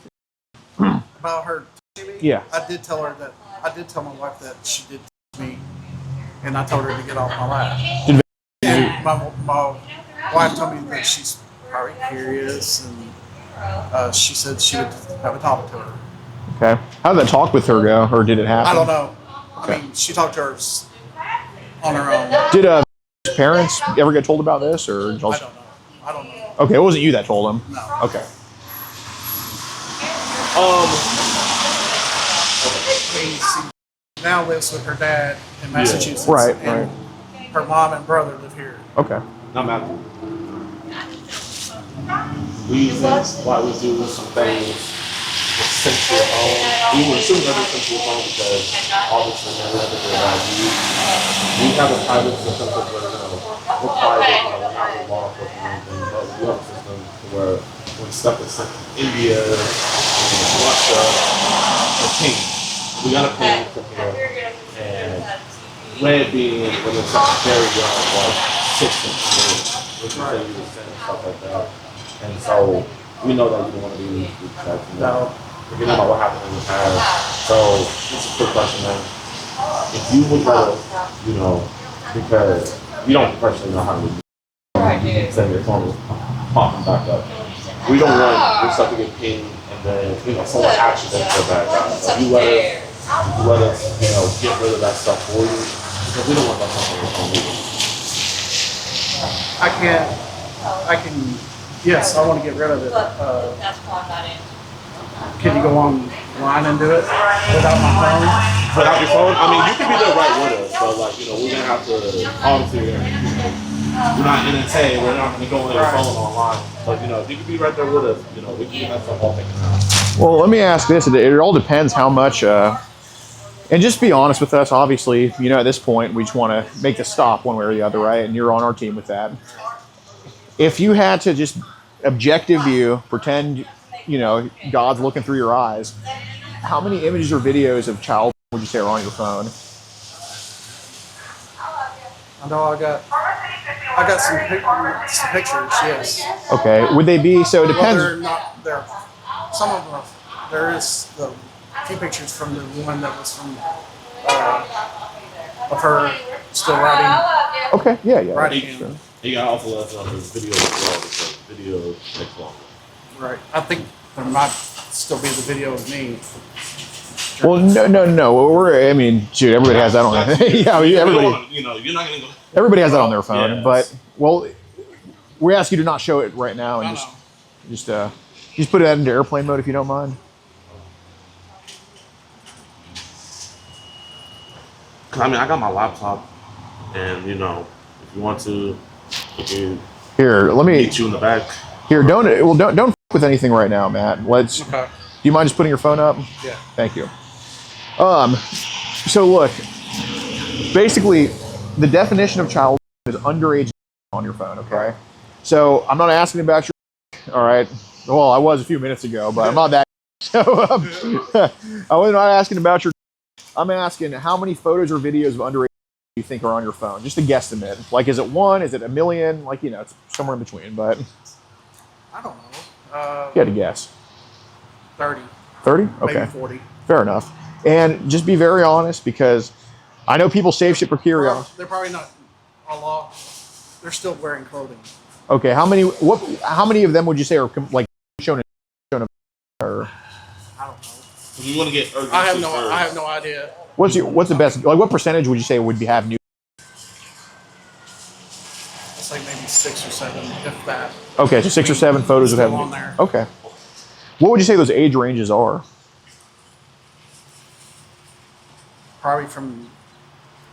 [SPEAKER 7] About her.
[SPEAKER 3] Yeah.
[SPEAKER 7] I did tell my wife that she did me, and I told her to get off my lap. And my wife told me that she's probably curious, and she said she would have a talk to her.
[SPEAKER 3] Okay. How did that talk with her go, or did it happen?
[SPEAKER 7] I don't know.
[SPEAKER 3] Okay.
[SPEAKER 7] I mean, she talked to her on her own.
[SPEAKER 3] Did parents ever get told about this, or just...
[SPEAKER 7] I don't know.
[SPEAKER 3] Okay, it wasn't you that told them.
[SPEAKER 7] No.
[SPEAKER 3] Okay.
[SPEAKER 7] She now lives with her dad in Massachusetts.
[SPEAKER 3] Right.
[SPEAKER 7] And her mom and brother live here.
[SPEAKER 3] Okay.
[SPEAKER 5] Not Matthew. Reasons why we do some things sent to your phone. We would assume that it's sent to your phone because obviously we have a private system where we're private, we're not with law enforcement or anything, but we have a system where when stuff is sent from India, Russia, or ping. We got a ping from here, and red being when it's very young, like 6 inches, which is say you were saying stuff like that. And so we know that you don't want to be protected. No. Forgetting about what happened in the past. So it's a quick question, man. If you would rather, because you don't personally know how to do it, you can send your phone popping back up. We don't want your stuff to get pinged and then someone actually thinks they're bad guys. So you let us get rid of that stuff for you because we don't want that stuff on your phone either.
[SPEAKER 7] Yes, I want to get rid of it. Can you go online and do it without my phone?
[SPEAKER 5] Without your phone? I mean, you can be there right with us, but we're gonna have to obviously we're not NSA, we're not gonna go on your phone online. But if you can be right there with us, we can get that stuff all taken out.
[SPEAKER 3] Well, let me ask this: it all depends how much. And just be honest with us. Obviously, at this point, we just want to make the stop one way or the other, right? And you're on our team with that. If you had to just objective view, pretend, God's looking through your eyes, how many images or videos of child would you say are on your phone?
[SPEAKER 7] I know I got some pictures, yes.
[SPEAKER 3] Okay. Would they be, so it depends.
[SPEAKER 7] Well, they're some of them, there is the few pictures from the one that was from, of her still writing.
[SPEAKER 3] Okay, yeah.
[SPEAKER 7] Writing.
[SPEAKER 3] Sure.
[SPEAKER 5] You got also let us know there's video as well because video takes longer.
[SPEAKER 7] Right. I think there might still be the video of me.
[SPEAKER 3] Well, no. Shoot, everybody has that on. Yeah, everybody.
[SPEAKER 5] You're not gonna go.
[SPEAKER 3] Everybody has that on their phone,
[SPEAKER 5] Yes.
[SPEAKER 3] but we ask you to not show it right now and just put it into airplane mode if you don't mind.
[SPEAKER 5] 'Cause, I mean, I got my laptop, and you know, if you want to, we can
[SPEAKER 3] Here, let me.
[SPEAKER 5] meet you in the back.
[SPEAKER 3] Here, don't f with anything right now, Matt. Let's.
[SPEAKER 7] Okay.
[SPEAKER 3] Do you mind just putting your phone up?
[SPEAKER 7] Yeah.
[SPEAKER 3] Thank you. So look, basically, the definition of child is underage on your phone. Okay. So I'm not asking about your. All right. Well, I was a few minutes ago, but I'm not that. So I was not asking about your. I'm asking how many photos or videos of underage you think are on your phone? Just a guesstimate. Like, is it one? Is it a million? Like, you know, it's somewhere in between. But
[SPEAKER 7] I don't know.
[SPEAKER 3] if you had to guess.
[SPEAKER 7] 30.
[SPEAKER 3] 30? Okay.
[SPEAKER 7] Maybe 40.
[SPEAKER 3] Fair enough. And just be very honest, because I know people save shit for curiosity.
[SPEAKER 7] They're probably not a lot. They're still wearing clothing.
[SPEAKER 3] Okay, how many of them would you say are like shown or
[SPEAKER 7] I don't know.
[SPEAKER 5] You want to get?
[SPEAKER 7] I have no idea.
[SPEAKER 3] what's the best, like, what percentage would you say would have new?
[SPEAKER 7] It's like maybe 6 or 7, if that.
[SPEAKER 3] Okay, so 6 or 7 photos would have
[SPEAKER 7] Still on there.
[SPEAKER 3] Okay. What would you say those age ranges are?
[SPEAKER 7] Probably from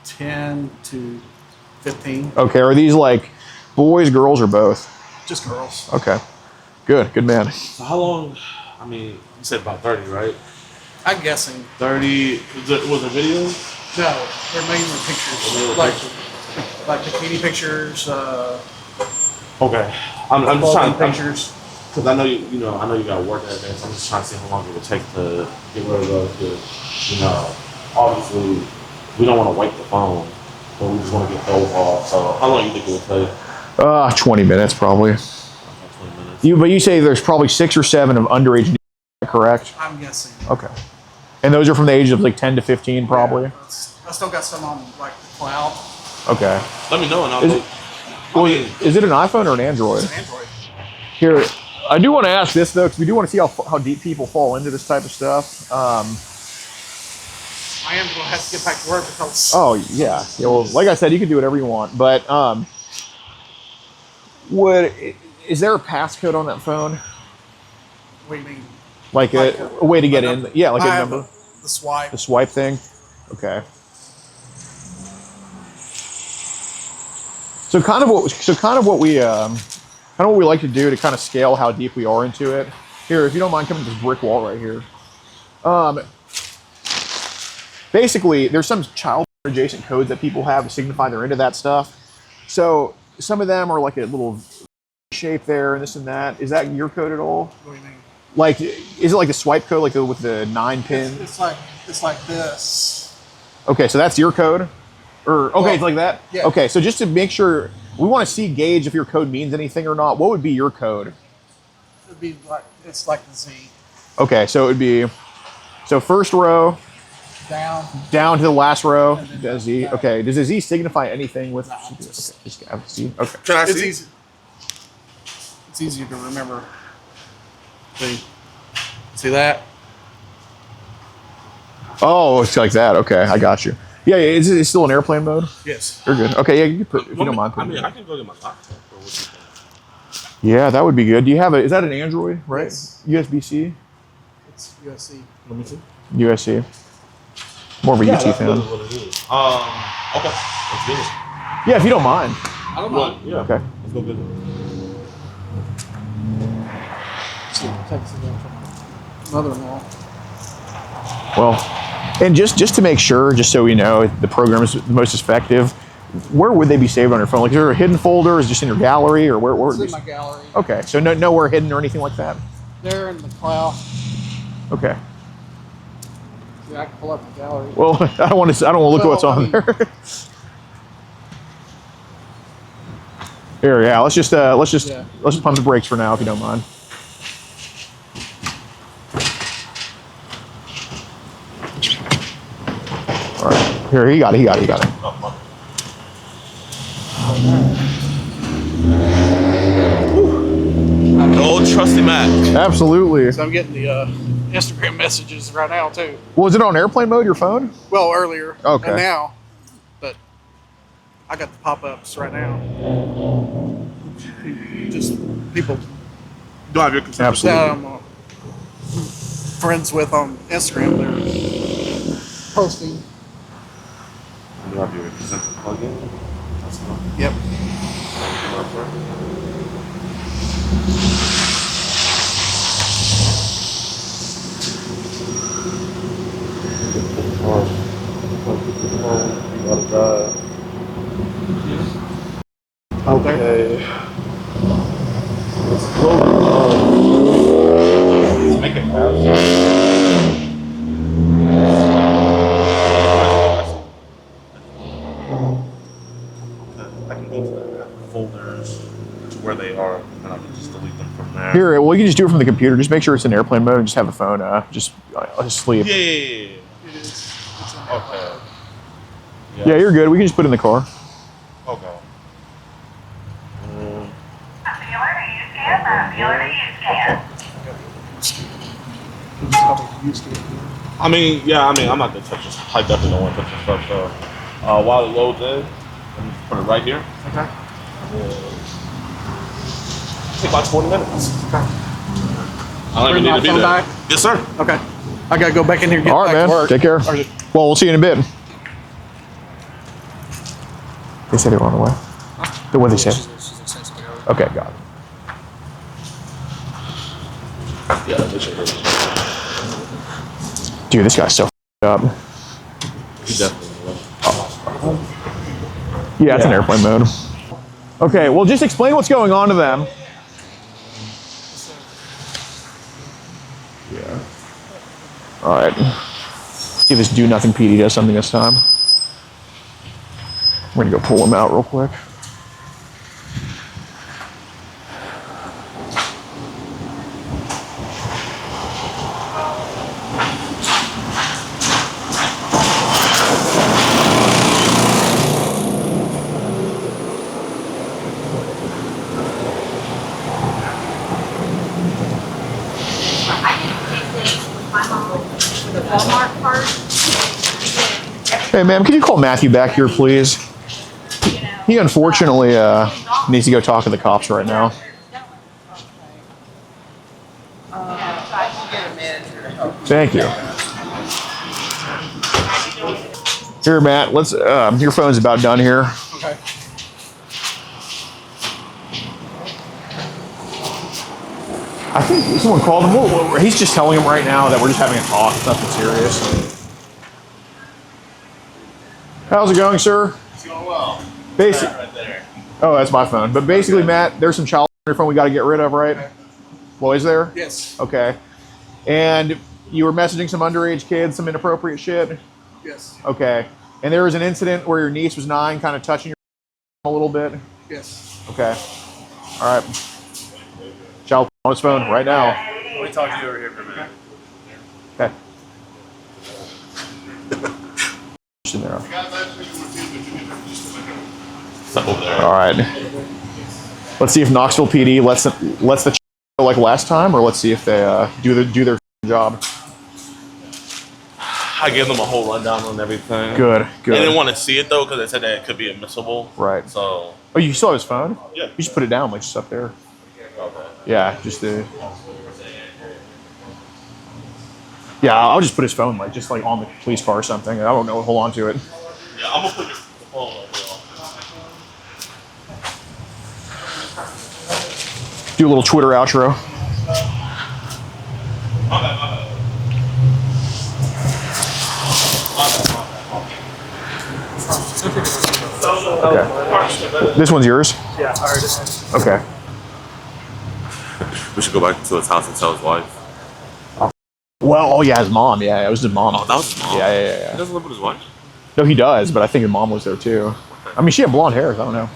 [SPEAKER 7] 10 to 15.
[SPEAKER 3] Okay, are these like boys, girls, or both?
[SPEAKER 7] Just girls.
[SPEAKER 3] Okay. Good man.
[SPEAKER 5] So how long? I mean, you said about 30, right?
[SPEAKER 7] I'm guessing.
[SPEAKER 5] 30. Was it video?
[SPEAKER 7] No, they're mainly pictures.
[SPEAKER 5] Mainly
[SPEAKER 7] Like bikini pictures,
[SPEAKER 5] Okay. I'm just
[SPEAKER 7] clothing
[SPEAKER 5] trying.
[SPEAKER 7] pictures.
[SPEAKER 5] Because I know you know, I know you got to work that day, so I'm just trying to see how long it would take to get rid of those. Because, you know, obviously, we don't want to wake the phone, but we just want to get those off. So, how long do you think it would take?
[SPEAKER 3] 20 minutes probably.
[SPEAKER 5] Okay, 20 minutes.
[SPEAKER 3] But you say there's probably 6 or 7 of underage, correct?
[SPEAKER 7] I'm guessing.
[SPEAKER 3] Okay. And those are from the age of like 10 to 15 probably?
[SPEAKER 7] Yeah, I still got some on like the cloud.
[SPEAKER 3] Okay.
[SPEAKER 5] Let me know, and I'll
[SPEAKER 3] Is
[SPEAKER 5] go.
[SPEAKER 3] it- Well, is it an iPhone or an Android?
[SPEAKER 7] It's an Android.
[SPEAKER 3] Here, I do want to ask this though, because we do want to see how deep people fall into this type of stuff.
[SPEAKER 7] I am going to have to get back to work because.
[SPEAKER 3] Oh yeah. Well, like I said, you can do whatever you want, but is there a passcode on that phone?
[SPEAKER 7] What do you mean?
[SPEAKER 3] Like a way to get in? Yeah, like a number.
[SPEAKER 7] The swipe.
[SPEAKER 3] The swipe thing. Okay. So kind of what we like to do to kind of scale how deep we are into it. Here, if you don't mind coming to this brick wall right here. Basically, there's some child adjacent codes that people have to signify they're into that stuff. So some of them are like a little shape there and this and that. Is that your code at all?
[SPEAKER 7] What do you mean?
[SPEAKER 3] Like, is it like the swipe code, like with the 9 pin?
[SPEAKER 7] It's like this.
[SPEAKER 3] Okay, so that's your code? Or okay,
[SPEAKER 7] Well,
[SPEAKER 3] it's like that?
[SPEAKER 7] yeah.
[SPEAKER 3] Okay, so just to make sure, we want to gauge if your code means anything or not. What would be your code?
[SPEAKER 7] It'd be like it's like the Z.
[SPEAKER 3] Okay, so it would be, so first row
[SPEAKER 7] Down.
[SPEAKER 3] to the last row.
[SPEAKER 7] And then
[SPEAKER 3] The Z.
[SPEAKER 7] back.
[SPEAKER 3] Okay, does the Z signify anything with?
[SPEAKER 7] No.
[SPEAKER 3] Okay, just have Z. Okay.
[SPEAKER 5] Can I
[SPEAKER 7] It's
[SPEAKER 5] see?
[SPEAKER 7] easy. It's easier to remember. See that?
[SPEAKER 3] Oh, it's like that. Okay, I got you. Yeah, is it still in airplane mode?
[SPEAKER 7] Yes.
[SPEAKER 3] You're good. Okay, yeah, you can put, if you don't mind.
[SPEAKER 5] I
[SPEAKER 3] putting
[SPEAKER 5] mean,
[SPEAKER 3] it.
[SPEAKER 5] I can go get my laptop. Or what you think?
[SPEAKER 3] Yeah, that would be good. Do you have is that an Android, right?
[SPEAKER 7] Yes.
[SPEAKER 3] USB-C?
[SPEAKER 7] It's USC.
[SPEAKER 5] Let me see.
[SPEAKER 3] USC. More of a UT
[SPEAKER 5] that's
[SPEAKER 3] fan.
[SPEAKER 5] literally what it is. Okay. Let's get it.
[SPEAKER 3] Yeah, if you don't mind.
[SPEAKER 5] I don't mind. Yeah.
[SPEAKER 3] Okay.
[SPEAKER 5] Let's go get it.
[SPEAKER 7] Mother-in-law.
[SPEAKER 3] Well, and just to make sure, just so we know the program is the most effective, where would they be saved on your phone? Like, is there a hidden folder? Is it just in your gallery, or where
[SPEAKER 7] It's
[SPEAKER 3] would
[SPEAKER 7] in
[SPEAKER 3] they
[SPEAKER 7] my gallery.
[SPEAKER 3] Okay, so nowhere hidden or anything like that?
[SPEAKER 7] They're in the cloud.
[SPEAKER 3] Okay.
[SPEAKER 7] See, I can pull up my gallery.
[SPEAKER 3] Well, I don't want to look at what's
[SPEAKER 7] Well, I
[SPEAKER 3] on
[SPEAKER 7] mean-
[SPEAKER 3] there. Here, yeah, let's just pump the brakes for now, if you don't mind. All right, here, he got it.
[SPEAKER 5] The old trusty Mac.
[SPEAKER 3] Absolutely.
[SPEAKER 7] So I'm getting the Instagram messages right now too.
[SPEAKER 3] Well, is it on airplane mode, your phone?
[SPEAKER 7] Well, earlier.
[SPEAKER 3] Okay.
[SPEAKER 7] And now, but I got the pop-ups right now. Just people
[SPEAKER 5] Do I have your consent?
[SPEAKER 3] Absolutely.
[SPEAKER 7] that I'm friends with on Instagram. They're posting
[SPEAKER 5] You have your center plug in. That's enough.
[SPEAKER 7] Yep.
[SPEAKER 5] Okay. Let's go. Let's make it fast. I can go to the folders to where they are, and I can just delete them from there.
[SPEAKER 3] Here, well, you can just do it from the computer. Just make sure it's in airplane mode and just have the phone just sleep.
[SPEAKER 5] Yeah.
[SPEAKER 7] It is. It's on.
[SPEAKER 5] Okay.
[SPEAKER 3] Yeah, you're good. We can just put it in the car.
[SPEAKER 5] Okay. I mean, I'm not gonna touch this. I definitely don't want to touch this stuff. So, while it loads in, let me put it right here.
[SPEAKER 7] Okay.
[SPEAKER 5] Take about 20 minutes.
[SPEAKER 7] Okay.
[SPEAKER 5] I don't even
[SPEAKER 7] Bring
[SPEAKER 5] need
[SPEAKER 7] my
[SPEAKER 5] to be
[SPEAKER 7] phone
[SPEAKER 5] there.
[SPEAKER 7] back?
[SPEAKER 5] Yes, sir.
[SPEAKER 7] Okay. I gotta go back in here and get
[SPEAKER 3] All right,
[SPEAKER 7] back
[SPEAKER 3] man.
[SPEAKER 7] to work.
[SPEAKER 3] Take care.
[SPEAKER 7] Or is it-
[SPEAKER 3] Well, we'll see you in a bit. They said they were on the way. What they said? Okay, got it.
[SPEAKER 5] Yeah, they should hurt.
[SPEAKER 3] Dude, this guy's so up.
[SPEAKER 5] He definitely will.
[SPEAKER 3] Yeah, it's in airplane mode. Okay, well, just explain what's going on to them. Yeah. All right. See if this do nothing PD does something this time. I'm gonna go pull him out real quick. Hey, ma'am, can you call Matthew back here, please? He unfortunately needs to go talk to the cops right now. Thank you. Here, Matt. Let's. Your phone's about done here.
[SPEAKER 7] Okay.
[SPEAKER 3] I think someone called him. He's just telling him right now that we're just having a talk. It's nothing serious. How's it going, sir?
[SPEAKER 5] It's going well.
[SPEAKER 3] Basic.
[SPEAKER 5] Right there.
[SPEAKER 3] Oh, that's my phone. But basically, Matt, there's some child on your phone we got to get rid of, right? Well, is there?
[SPEAKER 7] Yes.
[SPEAKER 3] Okay. And you were messaging some underage kids, some inappropriate shit?
[SPEAKER 7] Yes.
[SPEAKER 3] Okay. And there was an incident where your niece was 9, kind of touching your a little bit?
[SPEAKER 7] Yes.
[SPEAKER 3] Okay. All right. Child on his phone right now.
[SPEAKER 5] Let me talk to you over here for a minute.
[SPEAKER 3] Okay. In there.
[SPEAKER 5] Over there.
[SPEAKER 3] All right. Let's see if Knoxville PD lets the go like last time, or let's see if they do their job.
[SPEAKER 5] I gave them a whole rundown on everything.
[SPEAKER 3] Good.
[SPEAKER 5] They didn't want to see it though because they said that it could be admissible.
[SPEAKER 3] Right.
[SPEAKER 5] So.
[SPEAKER 3] Oh, you still have his phone?
[SPEAKER 5] Yeah.
[SPEAKER 3] You just put it down, like just up there.
[SPEAKER 5] Okay.
[SPEAKER 3] Yeah, just the. Yeah, I'll just put his phone just on the police car or something. I don't know. Hold on to it.
[SPEAKER 5] Yeah, I'm gonna put your phone over there.
[SPEAKER 3] Do a little Twitter outro. Okay. This one's yours?
[SPEAKER 7] Yeah, I already have.
[SPEAKER 3] Okay.
[SPEAKER 5] We should go back to his house and tell his wife.
[SPEAKER 3] Well, oh yeah, his mom. Yeah, it was his mom.
[SPEAKER 5] Oh, that was his mom?
[SPEAKER 3] Yeah.
[SPEAKER 5] He doesn't live with his wife?
[SPEAKER 3] No, he does, but I think his mom was there too. I mean, she had blonde hair. I don't know.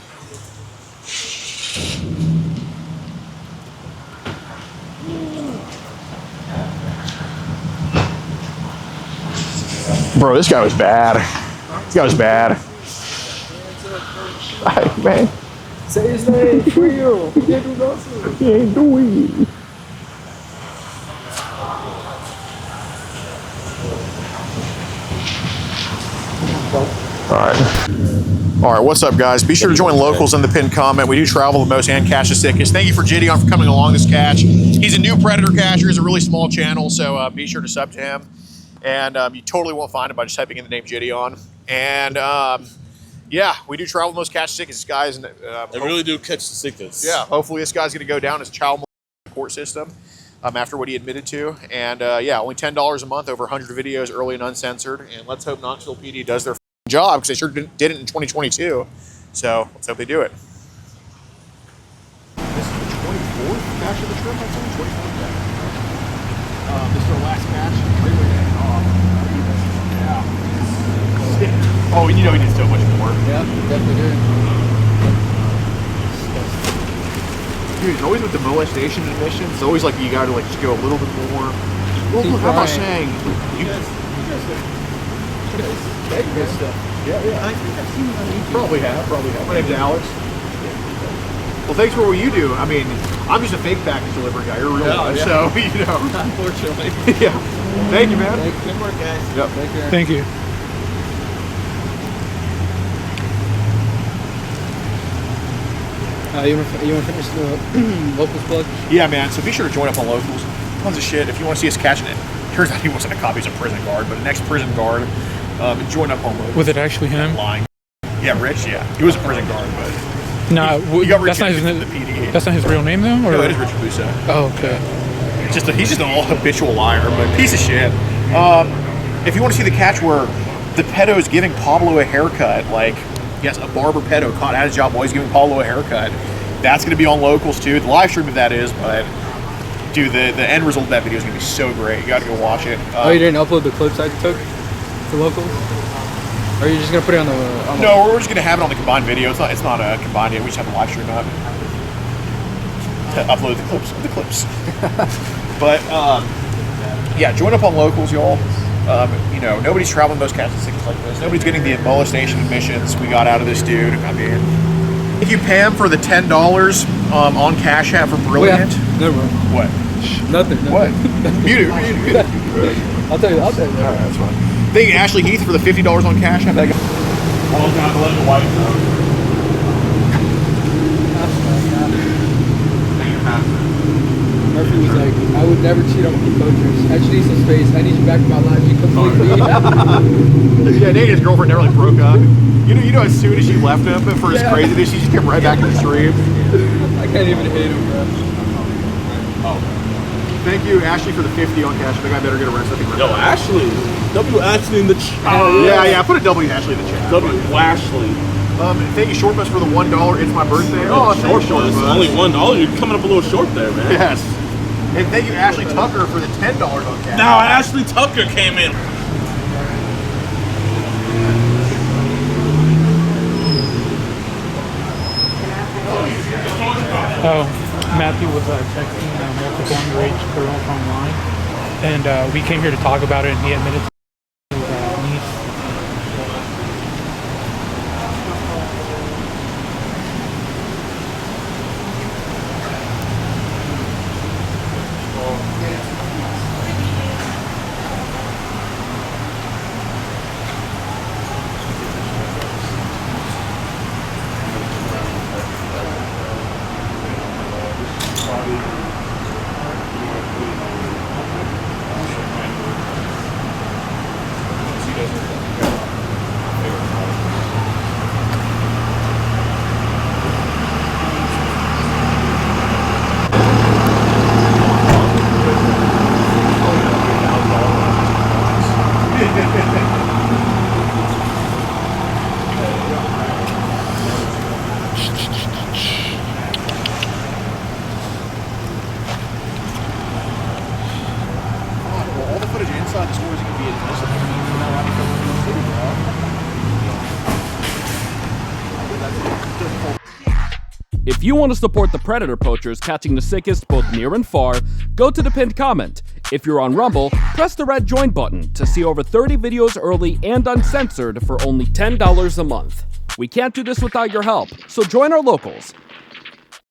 [SPEAKER 3] Bro, this guy was bad. This guy was bad. Hey, man.
[SPEAKER 8] Say his name for you. He didn't do nothing.
[SPEAKER 3] He ain't doing it. All right, what's up, guys? Be sure to join locals in the pinned comment. We do travel the most and cache the sickest. Thank you for Jidion for coming along this cache. He's a new Predator cacher. He's a really small channel, so be sure to sub to him. And you totally won't find him by just typing in the name Jidion. And yeah, we do travel the most catch the sickest guys. And
[SPEAKER 5] They really do catch the sickest.
[SPEAKER 3] yeah, hopefully this guy's going to go down as child molestation court system after what he admitted to. And yeah, only $10 a month, over 100 videos, early and uncensored. And let's hope Knoxville PD does their job, because they sure did it in 2022. So let's hope they do it. This is the 24th catch of the trip, I think. 24th catch. This is our last catch. Yeah. Oh, you know he did so much more.
[SPEAKER 8] Yeah, definitely did.
[SPEAKER 3] Dude, it's always with the molestation admissions. It's always like you got to like just go a little bit more. Well,
[SPEAKER 8] Keep
[SPEAKER 3] how am I
[SPEAKER 8] trying.
[SPEAKER 3] saying? You guys
[SPEAKER 8] Good stuff.
[SPEAKER 3] Yeah, yeah.
[SPEAKER 8] I think I've seen it on YouTube.
[SPEAKER 3] Probably have. My name's Alex. Well, thanks for what you do. I mean, I'm just a fake package delivery guy. You're a real one, so you know.
[SPEAKER 8] Unfortunately.
[SPEAKER 3] Yeah. Thank you, man.
[SPEAKER 8] Good work, guys.
[SPEAKER 3] Yep.
[SPEAKER 8] Take care.
[SPEAKER 7] Thank you.
[SPEAKER 8] You want to finish the locals plug?
[SPEAKER 3] Yeah, man. So be sure to join up on Locals. Tons of shit. If you want to see us catching it, turns out he wasn't a copy. He's a prison guard, but an ex-prison guard. Join up on Locals.
[SPEAKER 7] Was it actually him?
[SPEAKER 3] Lying. Yeah, Rich. Yeah, he was a prison guard, but
[SPEAKER 7] No,
[SPEAKER 3] he got Rich
[SPEAKER 7] that's not
[SPEAKER 3] in
[SPEAKER 7] his.
[SPEAKER 3] the PD.
[SPEAKER 7] That's not his real name, though. Or?
[SPEAKER 3] No, it is Richard Busso.
[SPEAKER 7] Oh, okay.
[SPEAKER 3] He's just an all habitual liar, but piece of shit. If you want to see the catch where the pedo is giving Pablo a haircut, like, yes, a barber pedo caught at his job while he's giving Pablo a haircut, that's going to be on Locals too. The live stream of that is, but dude, the end result of that video is going to be so great. You got to go watch it.
[SPEAKER 8] Oh, you didn't upload the clips I took to locals? Or are you just gonna put it on the?
[SPEAKER 3] No, we're just going to have it on the combined video. It's not a combined yet. We just have the live stream up to upload the clips. But yeah, join up on Locals, y'all. You know, nobody's traveling those catch and sickest like this. Nobody's getting the molestation admissions we got out of this dude. I mean, if you pay him for the $10 on Cash App for Brilliant.
[SPEAKER 8] No, bro.
[SPEAKER 3] What?
[SPEAKER 8] Nothing.
[SPEAKER 3] What? Mute it.
[SPEAKER 8] I'll tell you.
[SPEAKER 3] All right, that's fine. Thank you, Ashley Heath, for the $50 on Cash App.
[SPEAKER 5] Well, God, let the wife know.
[SPEAKER 8] Murphy was like, I would never cheat on my coaches. I just need some space. I need you back in my life. You complete me.
[SPEAKER 3] Yeah, dating his girlfriend never like broke up. You know, as soon as she left him for his craziness, she just came right back to the stream.
[SPEAKER 8] I can't even hate him, bro.
[SPEAKER 3] Thank you, Ashley, for the 50 on Cash App. I think I better get arrested.
[SPEAKER 5] Yo, Ashley. W. Ashley in the chat.
[SPEAKER 3] Yeah, put a W Ashley in the chat.
[SPEAKER 5] W. Ashley.
[SPEAKER 3] Thank you, Short Bus, for the $1. It's my birthday. Oh, thank you, Short
[SPEAKER 5] It's
[SPEAKER 3] Bus.
[SPEAKER 5] only $1. You're coming up a little short there, man.
[SPEAKER 3] Yes. And thank you, Ashley Tucker, for the $10 on Cash.
[SPEAKER 5] Now Ashley Tucker came in.
[SPEAKER 7] Oh, Matthew was texting multiple underage girls online, and we came here to talk about it, and he admitted to his niece.
[SPEAKER 3] All the footage inside the store is going to be admissible. You're not allowed to go into the city, bro.
[SPEAKER 1] If you want to support the predator poachers catching the sickest both near and far, go to the pinned comment. If you're on Rumble, press the red join button to see over 30 videos early and uncensored for only $10 a month. We can't do this without your help, so join our Locals.